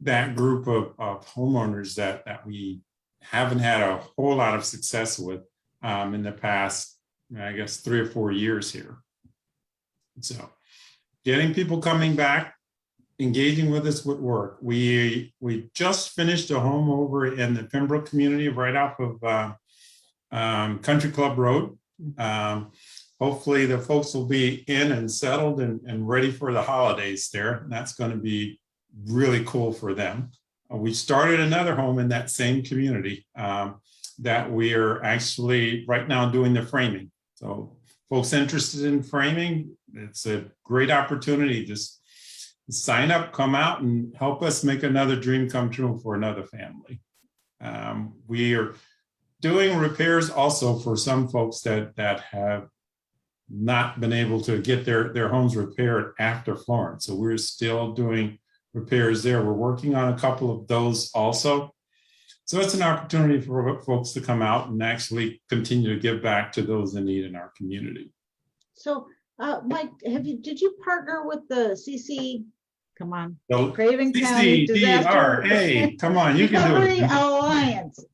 that group of homeowners that we haven't had a whole lot of success with in the past, I guess, 3 or 4 years here. So getting people coming back, engaging with us with work. We just finished a home over in the Pembroke community right off of Country Club Road. Hopefully the folks will be in and settled and ready for the holidays there. And that's going to be really cool for them. We started another home in that same community that we are actually right now doing the framing. So folks interested in framing, it's a great opportunity. Just sign up, come out and help us make another dream come true for another family. We are doing repairs also for some folks that have not been able to get their homes repaired after Florence. So we're still doing repairs there. We're working on a couple of those also. So it's an opportunity for folks to come out and actually continue to give back to those in need in our community. So Mike, did you partner with the CC? Come on, So, Craven County Disaster CCDRA, come on, you can do Recovery it. Alliance.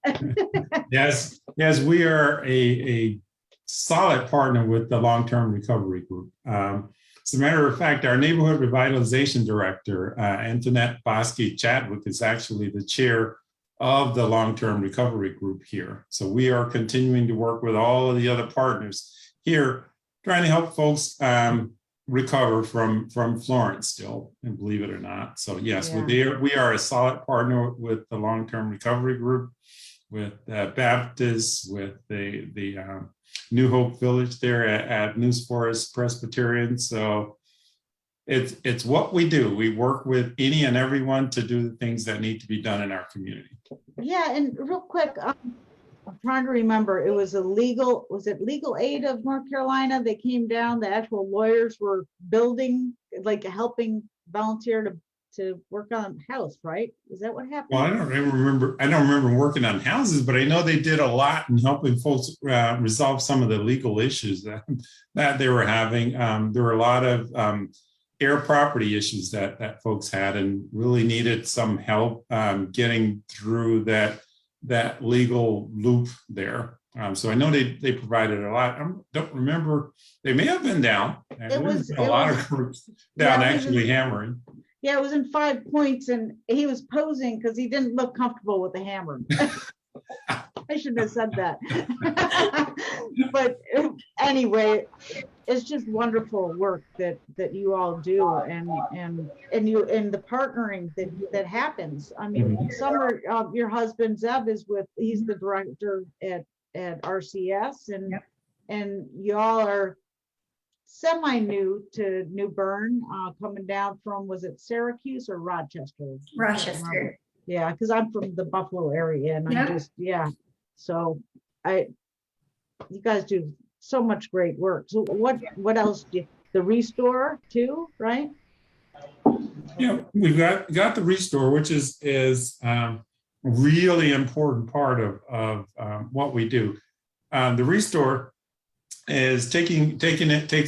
Yes, we are a solid partner with the Long-Term Recovery Group. As a matter of fact, our neighborhood revitalization director, Antoinette Bosky-Chadwick, is actually the chair of the Long-Term Recovery Group here. So we are continuing to work with all of the other partners here, trying to help folks recover from Florence still, and believe it or not. So yes, Yeah. we are a solid partner with the Long-Term Recovery Group, with Baptists, with the New Hope Village there at News Forest Presbyterian. So it's what we do. We work with any and everyone to do the things that need to be done in our community. Yeah, and real quick, I'm trying to remember, it was was it Legal Aid of North Carolina? They came down, the actual lawyers were building, like helping volunteer to work on a house, right? Is that what happened? Well, I don't remember working on houses, but I know they did a lot in helping folks resolve some of the legal issues that they were having. There were a lot of air property issues that folks had and really needed some help getting through that legal loop there. So I know they provided a lot. I don't remember. They may have been down. There was a lot of groups down actually hammering. Yeah, it was in 5 points, and he was posing because he didn't look comfortable with the hammer. I shouldn't have said that. But anyway, it's just wonderful work that you all do, and the partnering that happens. I mean, Summer, your husband Zeb he's the director at RCS, and y'all are semi-new to New Bern, coming down from, was it Syracuse or Rochester? Rochester. Yeah, because I'm from the Buffalo area, and so you guys do so much great work. So what else do the restore too, right? Yeah, we've got the restore, which is really important part of what we do. The Restore is takes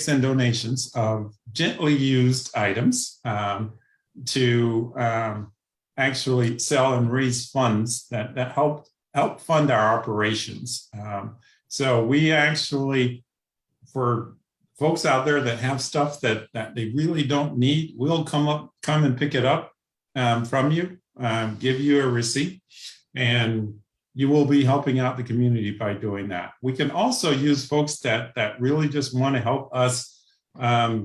in donations of gently used items to actually sell and raise funds that help fund our operations. So we actually, for folks out there that have stuff that they really don't need, we'll come and pick it up from you, give you a receipt, and you will be helping out the community by doing that. We can also use folks that really just want to help us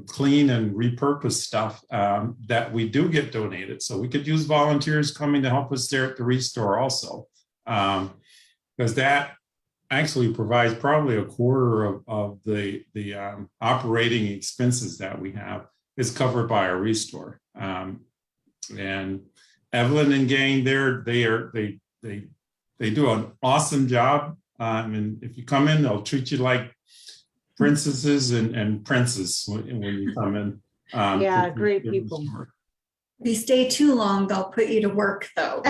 clean and repurpose stuff that we do get donated. So we could use volunteers coming to help us there at the Restore also, because that actually provides probably a quarter of the operating expenses that we have is covered by our Restore. And Evelyn and gang there, they do an awesome job. And if you come in, they'll treat you like princesses and princes when you come in. Yeah, great people. If you stay too long, they'll put you to work though.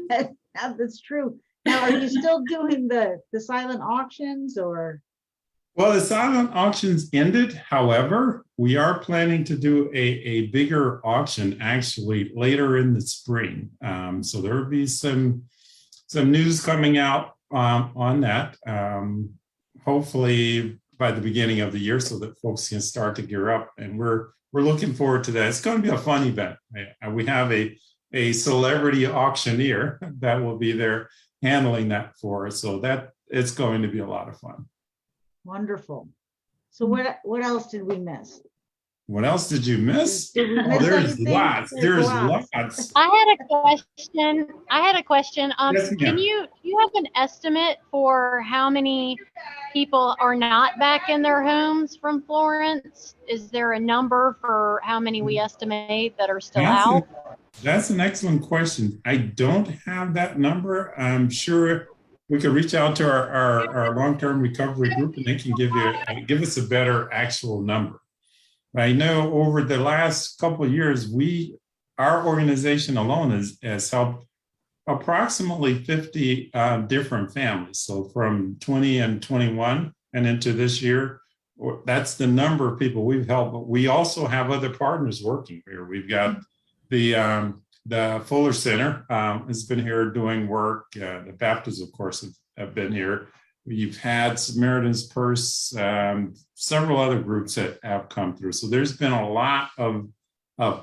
That's true. Now, are you still doing the silent auctions or? Well, the silent auctions ended. However, we are planning to do a bigger auction actually later in the spring. So there will be some news coming out on that, hopefully by the beginning of the year, so that folks can start to gear up. And we're looking forward to that. It's going to be a fun event. We have a celebrity auctioneer that will be there handling that for us. So that it's going to be a lot of fun. Wonderful. So what else did we miss? What else did you miss? Did we miss There's anything? lots. There's lots. I had a question. Yes, ma'am. Do you have an estimate for how many people are not back in their homes from Florence? Is there a number for how many we estimate that are still out? That's an excellent question. I don't have that number. I'm sure we could reach out to our long-term recovery group and they can give us a better actual number. I know over the last couple of years, our organization alone has helped approximately 50 different families. So from 20 and 21 and into this year, that's the number of people we've helped. But we also have other partners working here. We've got the Fuller Center has been here doing work. The Baptists, of course, have been here. You've had Samaritan's Purse, several other groups that have come through. So there's been a lot of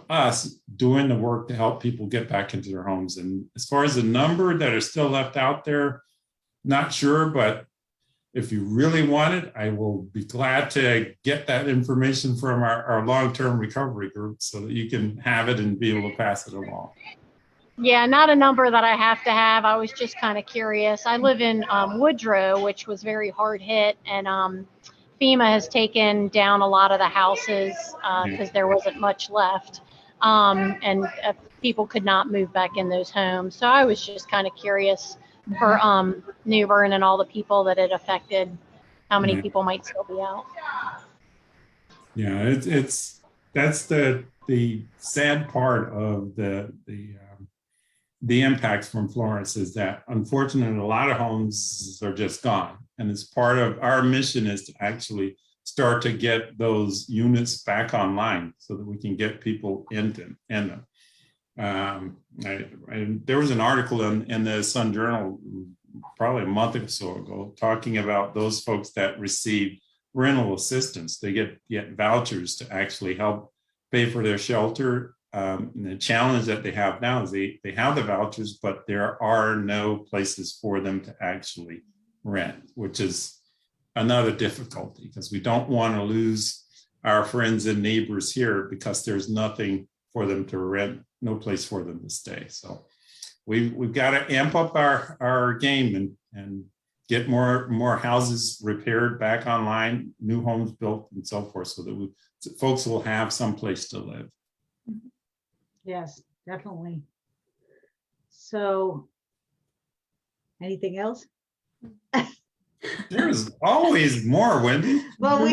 us doing the work to help people get back into their homes. And as far as the number that are still left out there, not sure, but if you really want it, I will be glad to get that information from our long-term recovery group so that you can have it and be able to pass it along. Yeah, not a number that I have to have. I was just kind of curious. I live in Woodrow, which was very hard hit, and FEMA has taken down a lot of the houses because there wasn't much left, and people could not move back in those homes. So I was just kind of curious for New Bern and all the people that it affected, how many people might still be out. Yeah, that's the sad part of the impacts from Florence is that unfortunately a lot of homes are just gone. And it's part of our mission is to actually start to get those units back online so that we can get people in them. There was an article in the Sun Journal probably a month or so ago talking about those folks that receive rental assistance. They get vouchers to actually help pay for their shelter. And the challenge that they have now is they have the vouchers, but there are no places for them to actually rent, which is another difficulty because we don't want to lose our friends and neighbors here because there's nothing for them to rent, no place for them to stay. So we've got to amp up our game and get more houses repaired back online, new homes built and so forth so that folks will have some place to live. Yes, definitely. So anything else? There's always more, Wendy. Well,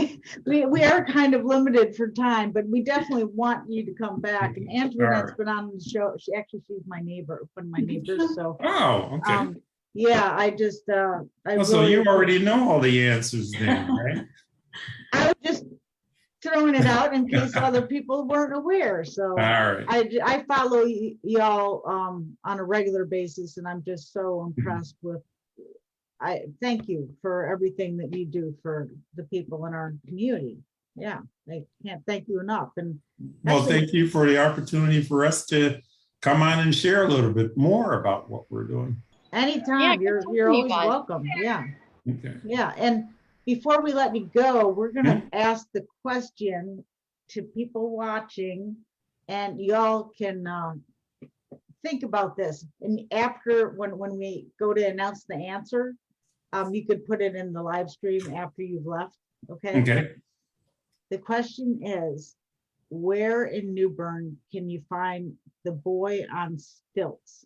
we are kind of limited for time, but we definitely want you to come back. And Antoinette's been on the show. She's my neighbor, one of my neighbors. So Oh, okay. yeah, I just So you already know all the answers then, right? I was just throwing it out in case other people weren't aware. So All right. I follow y'all on a regular basis, and I'm just so impressed with. I thank you for everything that you do for the people in our community. Yeah, I can't thank you enough. And Well, thank you for the opportunity for us to come on and share a little bit more about what we're doing. anytime, Yeah, you're always guys. welcome. Yeah, Okay. yeah. And before we let you go, we're gonna ask the question to people watching, and y'all can think about this. And after when we go to announce the answer, you could put it in the live stream after you've left. Okay. Okay. The question is, where in New Bern can you find the boy on stilts?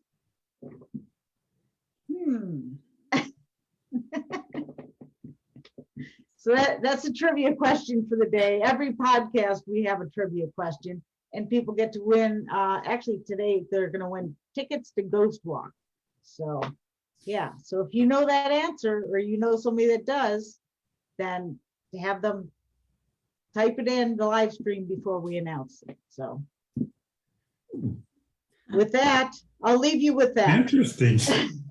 So that's a trivia question for the day. Every podcast we have a trivia question, and people get to win. Actually, today they're going to win tickets to Ghost Walk. So yeah, so if you know that answer, or you know somebody that does, then to have them type it in the live stream before we announce it. So with that, I'll leave you with that. Interesting.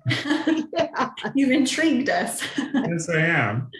Yeah. You've intrigued us. Yes, I am.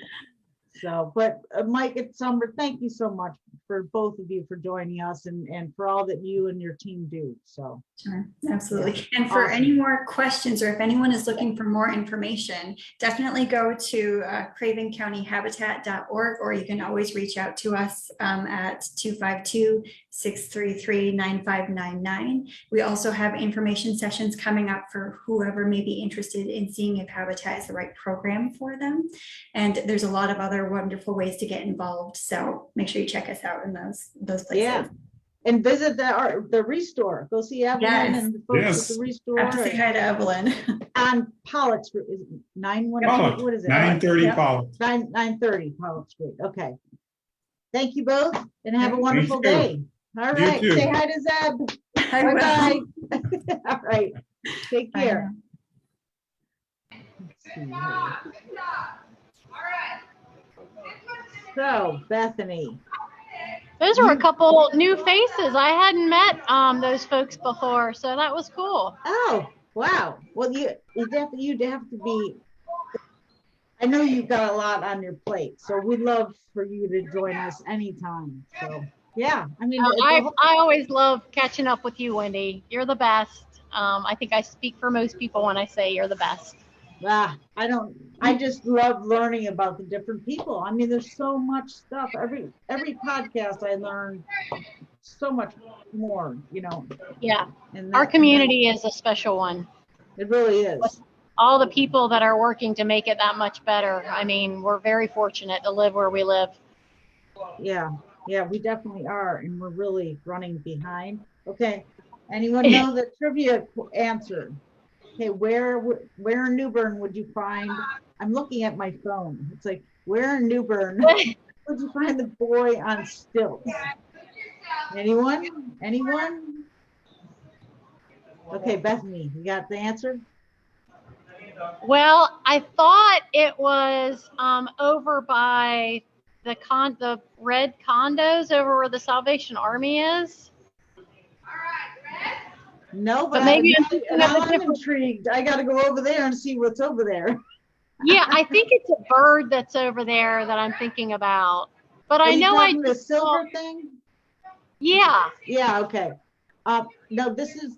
So, but Mike and Summer, thank you so much for both of you for joining us, and for all that you and your team do. So Sure, absolutely. And for Awesome. any more questions, or if anyone is looking for more information, definitely go to cravencountyhabitat.org, or you can always reach out to us at 252-633-9599. We also have information sessions coming up for whoever may be interested in seeing if Habitat is the right program for them. And there's a lot of other wonderful ways to get involved. So make sure you check us out in those places. yeah, and visit the Restore. Go see Evelyn Yes. and the folks Yes. at the Restore. Have to say hi to Evelyn. On Pollock Street, is it 912? What is it? 930 Yeah. Pollock. 930 Pollock Street. Okay. Thank you both, and have a Thank wonderful you. day. All You right. too. Say hi to Zeb. I will. Bye-bye. All right. Take Bye care. now. Let's see here. So, Bethany. Those were a couple new faces. I hadn't met those folks before, so that was cool. Oh, wow. Well, you'd have to be. I know you've got a lot on your plate, so we'd love for you to join us anytime. So, yeah, I mean, I always love catching up with you, Wendy. You're the best. I think I speak for most people when I say you're the best. I just love learning about the different people. I mean, there's so much stuff. Every podcast I learn so much more, Yeah, and our community is a special one. it really is. All the people that are working to make it that much better. I mean, we're very fortunate to live where we live. Yeah, we definitely are, and we're really running behind. Okay, anyone know the trivia answer? Okay, where in New Bern would you find? I'm looking at my phone. It's like, where in New Bern would you find the boy on stilts? Anyone? Okay, Bethany, you got the answer? Well, I thought it was over by the red condos over where the Salvation Army is. No, but maybe I'm intrigued. I got to go over there and see what's over there. Yeah, I think it's a bird that's over there that I'm thinking about. But I know the silver thing. Yeah. Yeah. Okay. No, this is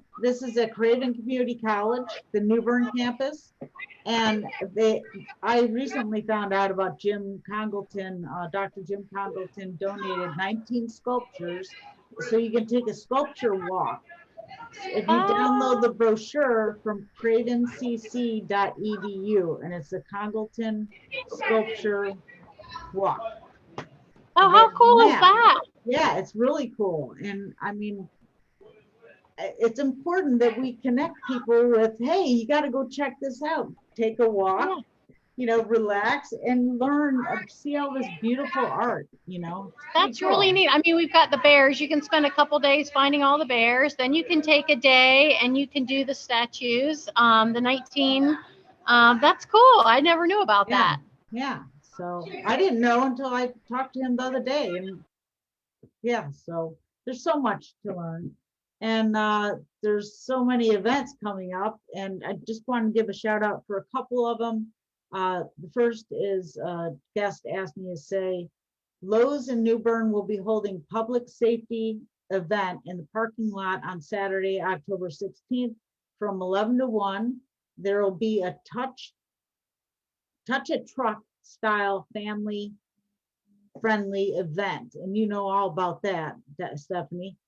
at Craven Community College, the New Bern campus, and I recently found out about Jim Congleton. Dr. Jim Congleton donated 19 sculptures, so you can take a sculpture walk. If you download the brochure from cravencc.edu, and it's a Congleton sculpture walk. Oh, how cool is that? Yeah, it's really cool. And I mean, it's important that we connect people with, hey, you got to go check this out. Take a walk. relax and learn, see all this beautiful art, That's cool. really neat. I mean, we've got the bears. You can spend a couple days finding all the bears. Then you can take a day and you can do the statues, the 19. That's cool. I never knew about that. Yeah. So I didn't know until I talked to him the other day. And yeah, so there's so much to learn. And there's so many events coming up. And I just want to give a shout out for a couple of them. The first is a guest asked me to say, Lowe's in New Bern will be holding public safety event in the parking lot on Saturday, October 16th from 11 to 1. There will be a touch a truck style family friendly event. And you know all about that Stephanie.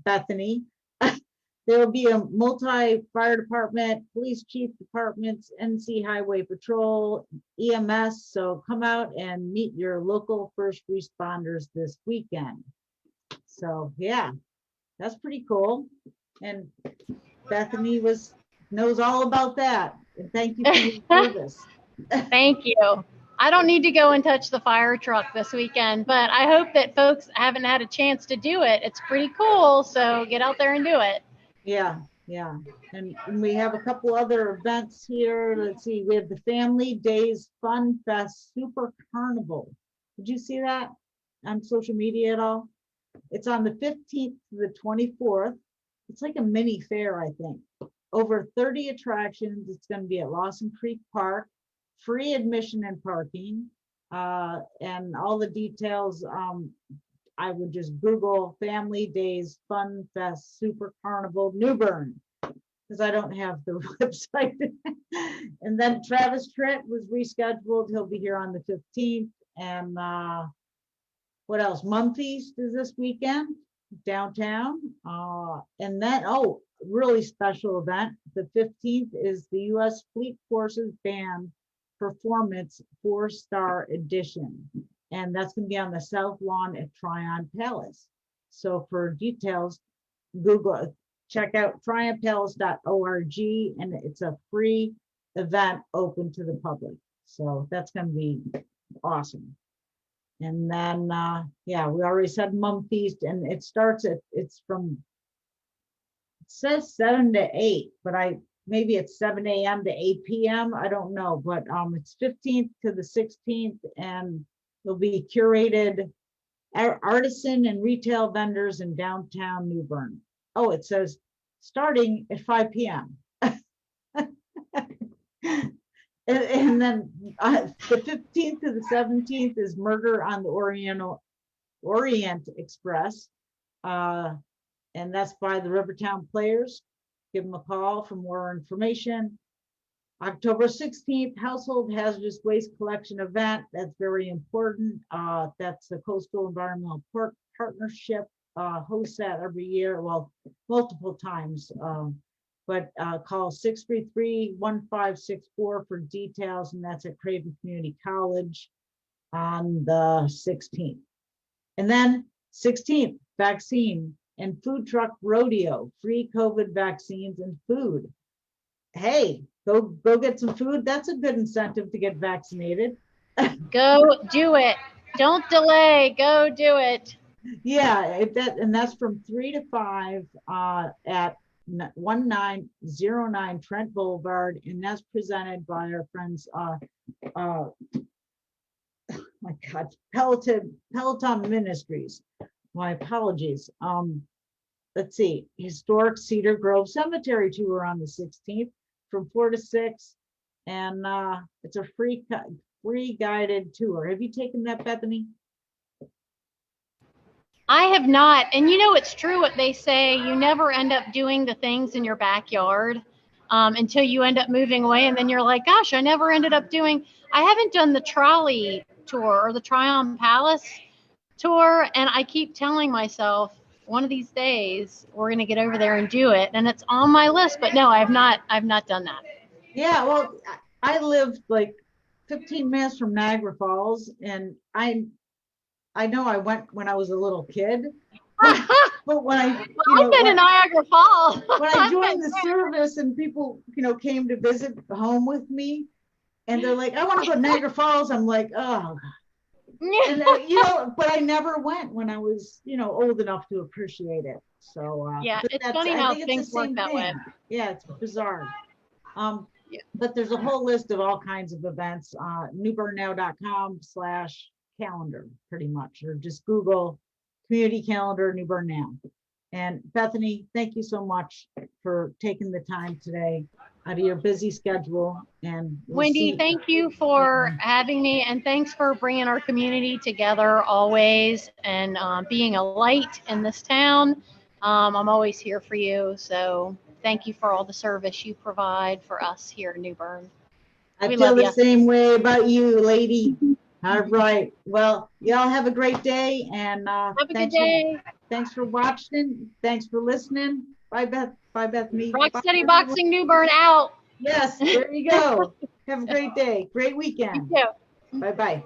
Bethany. There will be a multi-fire department, police chief departments, NC Highway Patrol, EMS. So come out and meet your local first responders this weekend. So yeah, that's pretty cool. And Bethany knows all about that. And thank you for your service. Thank you. I don't need to go and touch the fire truck this weekend, but I hope that folks haven't had a chance to do it. It's pretty cool. So get out there and do it. Yeah. And we have a couple other events here. Let's see. We have the Family Days Fun Fest Super Carnival. Did you see that on social media at all? It's on the 15th to the 24th. It's like a mini fair, I think. Over 30 attractions. It's going to be at Lawson Creek Park. Free admission and parking. And all the details, I would just Google Family Days Fun Fest Super Carnival New Bern, because I don't have the website. And then Travis Tritt was rescheduled. He'll be here on the 15th. And what else? Mum Feast is this weekend downtown. And then, really special event. The 15th is the U.S. Fleet Forces Band Performance 4-Star Edition. And that's going to be on the South Lawn at Tryon Palace. So for details, check out tryonpalace.org, and it's a free event open to the public. So that's going to be awesome. And then, we already said Mum Feast, and it says 7 to 8, but maybe it's 7 a.m. to 8 p.m. I don't know, but it's 15th to the 16th, and there'll be curated artisan and retail vendors in downtown New Bern. Oh, it says starting at 5 p.m. and then the 15th to the 17th is Murder on the Orient Express. And that's by the Rivertown Players. Give them a call for more information. October 16th, Household Hazardous Waste Collection event. That's very important. That's the Coastal Environmental Partnership hosts that every year, well, multiple times. But call 633-1564 for details, and that's at Craven Community College on the 16th. And then 16th, vaccine and food truck rodeo, free COVID vaccines and food. Hey, go get some food. That's a good incentive to get vaccinated. Go do it. Don't delay. Go do it. Yeah, and that's from 3 to 5 at 1909 Trent Boulevard, and that's presented by our friends. My God, Peloton Ministries. My apologies. Let's see, historic Cedar Grove Cemetery tour on the 16th from 4 to 6, and it's a free guided tour. Have you taken that, Bethany? I have not. And it's true what they say. You never end up doing the things in your backyard until you end up moving away. And then you're like, gosh, I never ended up I haven't done the trolley tour or the Tryon Palace tour. And I keep telling myself, one of these days we're going to get over there and do it. And it's on my list, but no, I've not done that. Yeah. Well, I lived like 15 minutes from Niagara Falls, and I know I went when I was a little kid, but when I've been in Niagara Falls. When I joined the service and people, came to visit home with me, and they're like, I want to go to Niagara Falls. I'm like, oh. And but I never went when I was, old enough to appreciate it. So Yeah, but it's funny how things work that way. Yeah, it's bizarre. Yeah. But there's a whole list of all kinds of events, newbernnow.com/calendar, pretty much, or just Google community calendar New Bern Now. And Bethany, thank you so much for taking the time today out of your busy schedule. And Wendy, thank you for having me, and thanks for bringing our community together always, and being a light in this town. I'm always here for you, so thank you for all the service you provide for us here in New Bern. I feel the same way about you, lady. All right. Well, y'all have a great day, and have a good day. Thanks for watching. Thanks for listening. Bye, Beth. Bye, Bethany. Rock Steady Boxing New Bern out. Yes, there you go. Have a great day. Great weekend. You too. Bye-bye.